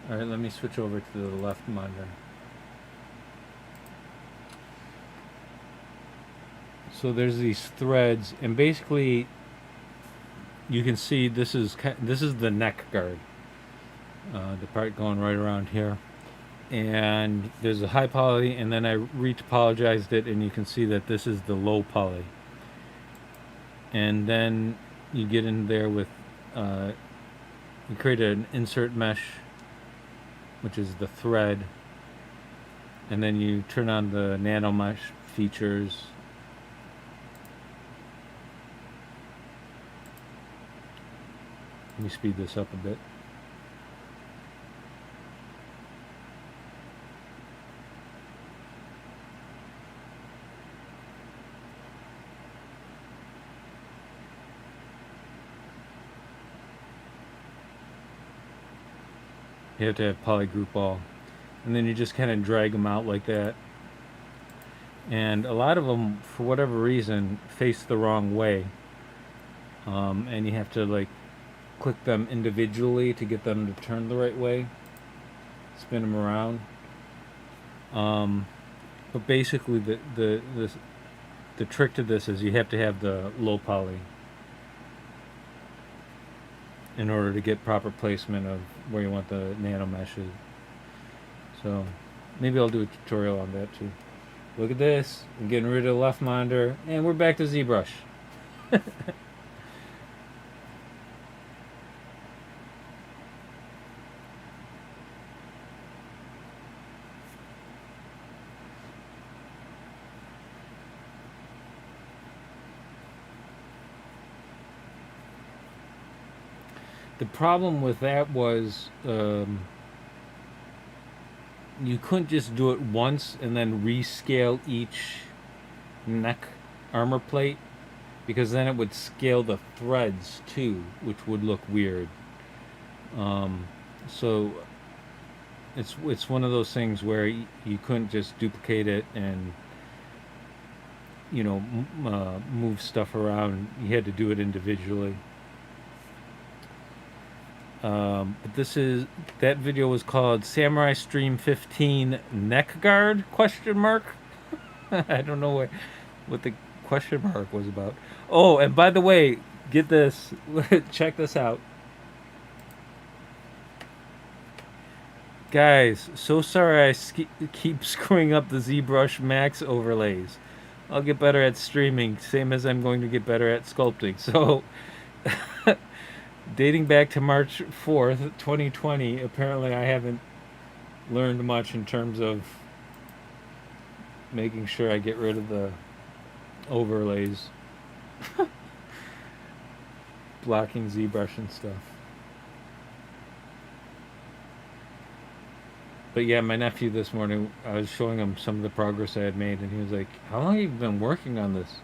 all right, let me switch over to the left monitor. So there's these threads, and basically you can see this is the neck guard, the part going right around here. And there's a high poly, and then I retopologized it, and you can see that this is the low poly. And then you get in there with, you create an insert mesh, which is the thread, and then you turn on the nano mesh features. Let me speed this up a bit. You have to have polygroup all, and then you just kind of drag them out like that. And a lot of them, for whatever reason, face the wrong way, and you have to like click them individually to get them to turn the right way, spin them around. But basically, the trick to this is you have to have the low poly in order to get proper placement of where you want the nano meshes. So maybe I'll do a tutorial on that too. Look at this. I'm getting rid of the left monitor, and we're back to ZBrush. The problem with that was you couldn't just do it once and then rescale each neck armor plate, because then it would scale the threads too, which would look weird. So it's one of those things where you couldn't just duplicate it and move stuff around. You had to do it individually. But that video was called Samurai Stream 15 Neck Guard question mark. I don't know what the question mark was about. Oh, and by the way, get this. Check this out. Guys, so sorry I keep screwing up the ZBrush Max overlays. I'll get better at streaming, same as I'm going to get better at sculpting. So dating back to March 4th, 2020, apparently I haven't learned much in terms of making sure I get rid of the overlays. Blocking ZBrush and stuff. But yeah, my nephew this morning, I was showing him some of the progress I had made, and he was like, "How long have you been working on this?"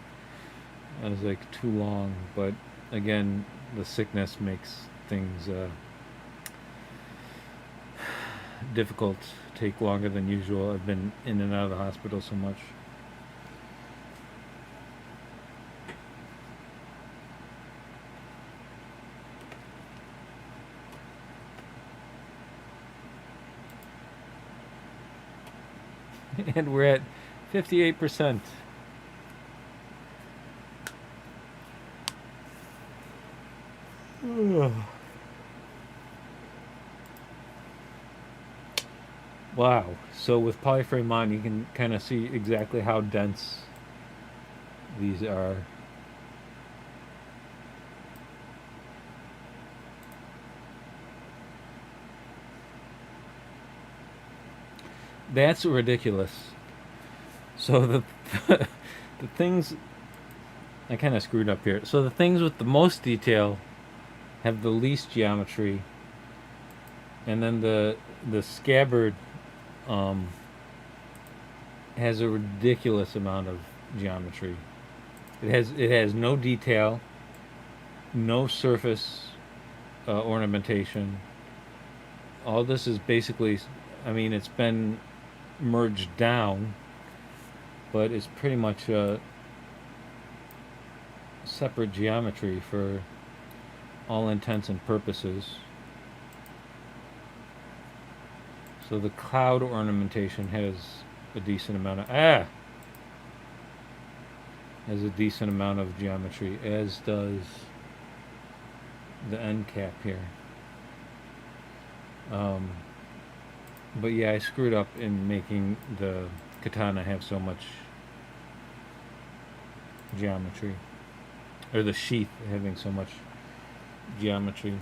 I was like, "Too long." But again, the sickness makes things difficult, take longer than usual. I've been in and out of the hospital so much. And we're at 58%. Wow. So with polyframe on, you can kind of see exactly how dense these are. That's ridiculous. So the things, I kind of screwed up here. So the things with the most detail have the least geometry, And then the scabbard um, has a ridiculous amount of geometry. It has no detail, no surface ornamentation. All this is basically, I mean, it's been merged down, but it's pretty much a separate geometry for all intents and purposes. So the cloud ornamentation has a decent amount of has a decent amount of geometry, as does the end cap here. Um, but yeah, I screwed up in making the katana have so much geometry, or the sheath having so much geometry.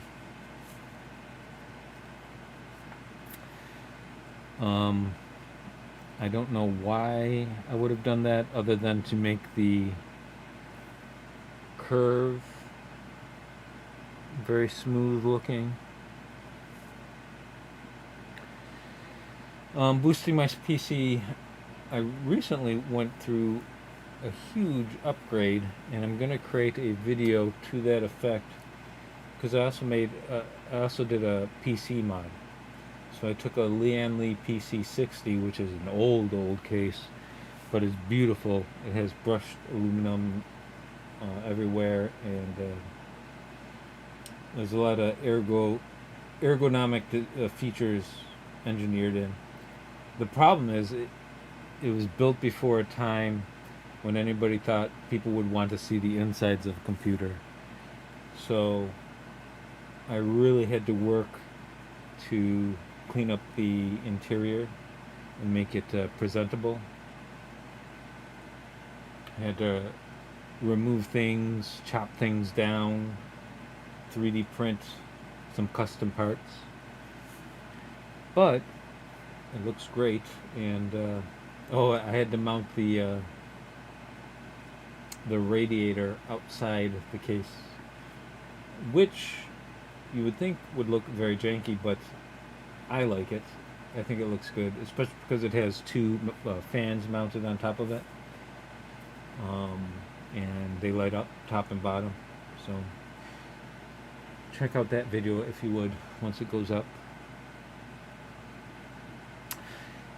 Um, I don't know why I would have done that, other than to make the curve very smooth looking. Boosting my PC, I recently went through a huge upgrade, and I'm going to create a video to that effect, because I also did a PC mod. So I took a Lian Li PC60, which is an old case, but it's beautiful. It has brushed aluminum everywhere, and there's a lot of ergonomic features engineered in. The problem is it was built before a time when anybody thought people would want to see the insides of a computer. So I really had to work to clean up the interior and make it presentable. I had to remove things, chop things down, 3D print some custom parts. But it looks great, and I had to mount the radiator outside the case, which you would think would look very janky, but I like it. I think it looks good, especially because it has two fans mounted on top of it, and they light up top and bottom. So check out that video if you would, once it goes up.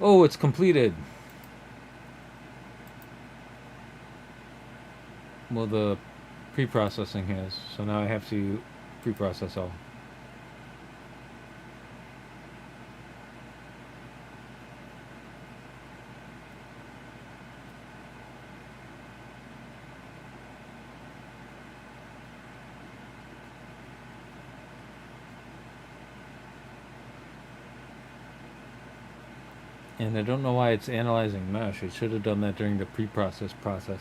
Oh, it's completed. Well, the pre-processing has, so now I have to pre-process all. And I don't know why it's analyzing mesh. It should have done that during the pre-process process.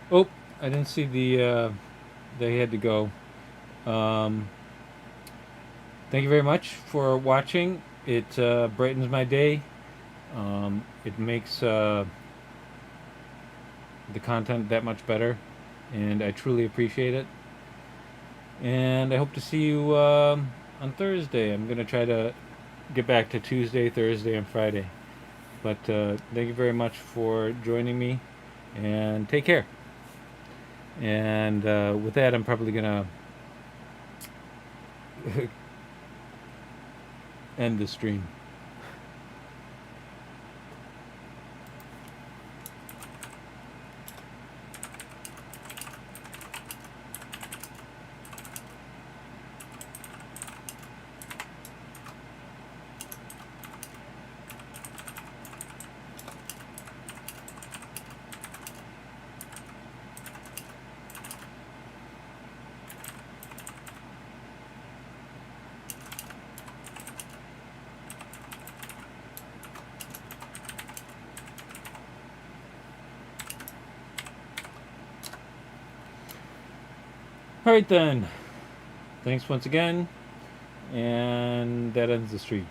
Oh, I didn't see they had to go. Um, Thank you very much for watching. It brightens my day. It makes the content that much better, and I truly appreciate it. And I hope to see you on Thursday. I'm going to try to get back to Tuesday, Thursday, and Friday. But thank you very much for joining me, and take care. And with that, I'm probably going to end the stream. All right then. Thanks once again, and that ends the stream.